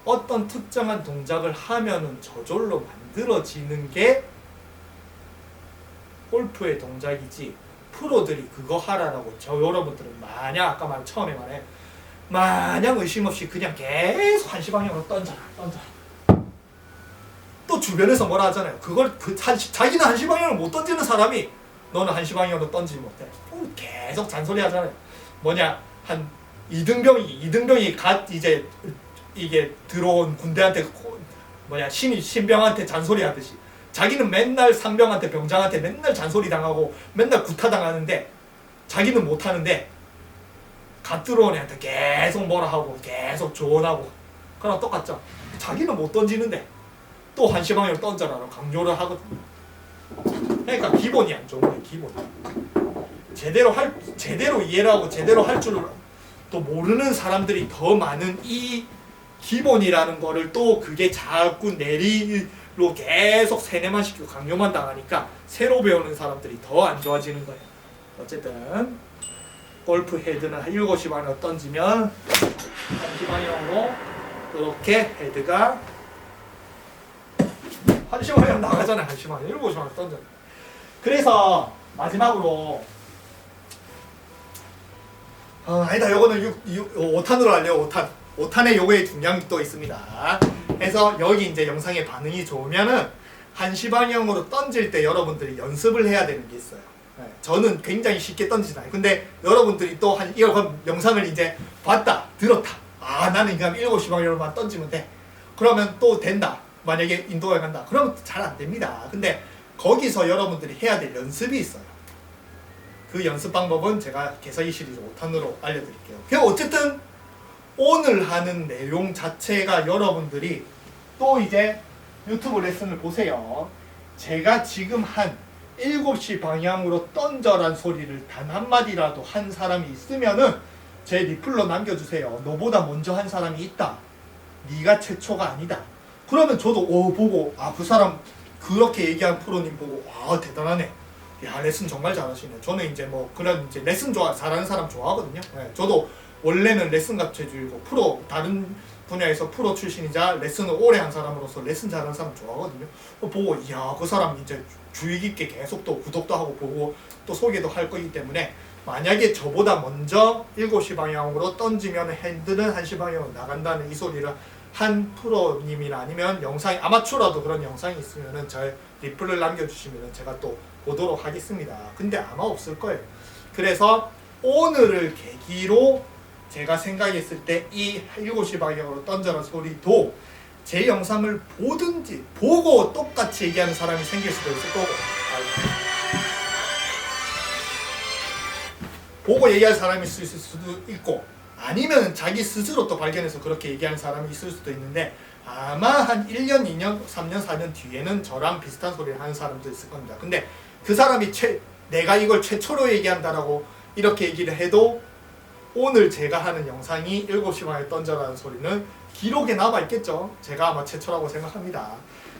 어떤 특정한 동작을 하면은 저절로 만들어지는 게 골프의 동작이지, 프로들이 그거 하라라고 여러분들은 마냥 아까 처음에 말해 마냥 의심 없이 그냥 계속 한시 방향으로 던져라. 또 주변에서 뭐라 하잖아요. 그걸 자기는 한시 방향을 못 던지는 사람이 너는 한시 방향으로 던지지 못해. 계속 잔소리 하잖아요. 뭐냐, 한 이등병이 갓 이제 이게 들어온 군대한테 신병한테 잔소리 하듯이 자기는 맨날 상병한테 병장한테 맨날 잔소리 당하고 맨날 구타 당하는데 자기는 못 하는데 갓 들어온 애한테 계속 뭐라 하고 계속 조언하고, 그랑 똑같죠. 자기는 못 던지는데 또 한시 방향으로 던져라라고 강요를 하거든요. 그러니까 기본이 안 좋은 거예요. 기본이 제대로 이해를 하고 제대로 할 줄을 또 모르는 사람들이 더 많은 이 기본이라는 거를 또 그게 자꾸 내리로 계속 세뇌만 시키고 강요만 당하니까 새로 배우는 사람들이 더 안 좋아지는 거예요. 어쨌든 골프 헤드는 7시 방향으로 던지면 1시 방향으로 이렇게 헤드가 1시 방향 나가잖아요. 1시 방향 7시 방향으로 던져. 그래서 마지막으로 아니다, 요거는 5탄으로 할래요. 5탄에 요거에 중요한 게 또 있습니다. 그래서 여기 이제 영상의 반응이 좋으면은 1시 방향으로 던질 때 여러분들이 연습을 해야 되는 게 있어요. 저는 굉장히 쉽게 던지잖아요. 근데 여러분들이 또 이거 영상을 이제 봤다, 들었다. 나는 그냥 7시 방향으로만 던지면 돼. 그러면 또 된다. 만약에 인도에 간다. 그러면 잘 안 됩니다. 근데 거기서 여러분들이 해야 될 연습이 있어요. 그 연습 방법은 제가 개사기 시리즈 5탄으로 알려드릴게요. 어쨌든 오늘 하는 내용 자체가 여러분들이 또 이제 유튜브 레슨을 보세요. 제가 지금 한 7시 방향으로 던져란 소리를 단 한마디라도 한 사람이 있으면은 제 리플로 남겨주세요. 너보다 먼저 한 사람이 있다. 네가 최초가 아니다. 그러면 저도 보고 그 사람 그렇게 얘기한 프로님 보고 대단하네. 야, 레슨 정말 잘하시네. 저는 이제 뭐 그런 이제 레슨 잘하는 사람 좋아하거든요. 저도 원래는 레슨 가르쳐주고 프로, 다른 분야에서 프로 출신이자 레슨을 오래 한 사람으로서 레슨 잘하는 사람 좋아하거든요. 보고 그 사람 이제 주의 깊게 계속 또 구독도 하고 보고 또 소개도 할 거기 때문에, 만약에 저보다 먼저 7시 방향으로 던지면 핸드는 1시 방향으로 나간다는 이 소리를 한 프로님이나 아니면 영상이 아마추어라도 그런 영상이 있으면은 저 리플을 남겨주시면은 제가 또 보도록 하겠습니다. 근데 아마 없을 거예요. 그래서 오늘을 계기로 제가 생각했을 때 이 7시 방향으로 던져라 소리도 제 영상을 보든지 보고 똑같이 얘기하는 사람이 생길 수도 있을 거고, 보고 얘기할 사람이 있을 수도 있고, 아니면 자기 스스로 또 발견해서 그렇게 얘기하는 사람이 있을 수도 있는데, 아마 한 1년, 2년, 3년, 4년 뒤에는 저랑 비슷한 소리를 하는 사람도 있을 겁니다. 근데 그 사람이 내가 이걸 최초로 얘기한다라고 이렇게 얘기를 해도 오늘 제가 하는 영상이 7시 반에 던져라는 소리는 기록에 남아있겠죠. 제가 아마 최초라고 생각합니다.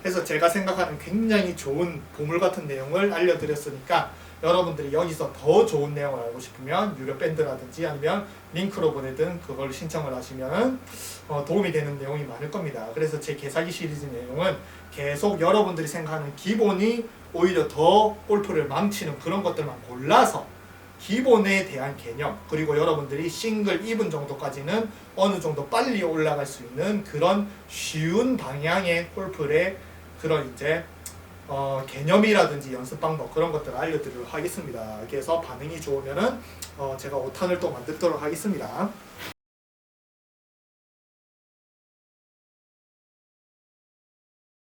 그래서 제가 생각하는 굉장히 좋은 보물 같은 내용을 알려드렸으니까 여러분들이 여기서 더 좋은 내용을 알고 싶으면 유료 밴드라든지 아니면 링크로 보내든 그걸 신청을 하시면 도움이 되는 내용이 많을 겁니다. 그래서 제 개사기 시리즈 내용은 계속 여러분들이 생각하는 기본이 오히려 더 골프를 망치는 그런 것들만 골라서 기본에 대한 개념, 그리고 여러분들이 싱글 2분 정도까지는 어느 정도 빨리 올라갈 수 있는 그런 쉬운 방향의 골프의 그런 이제 개념이라든지 연습 방법 그런 것들을 알려드리도록 하겠습니다. 그래서 반응이 좋으면은 제가 5탄을 또 만들도록 하겠습니다.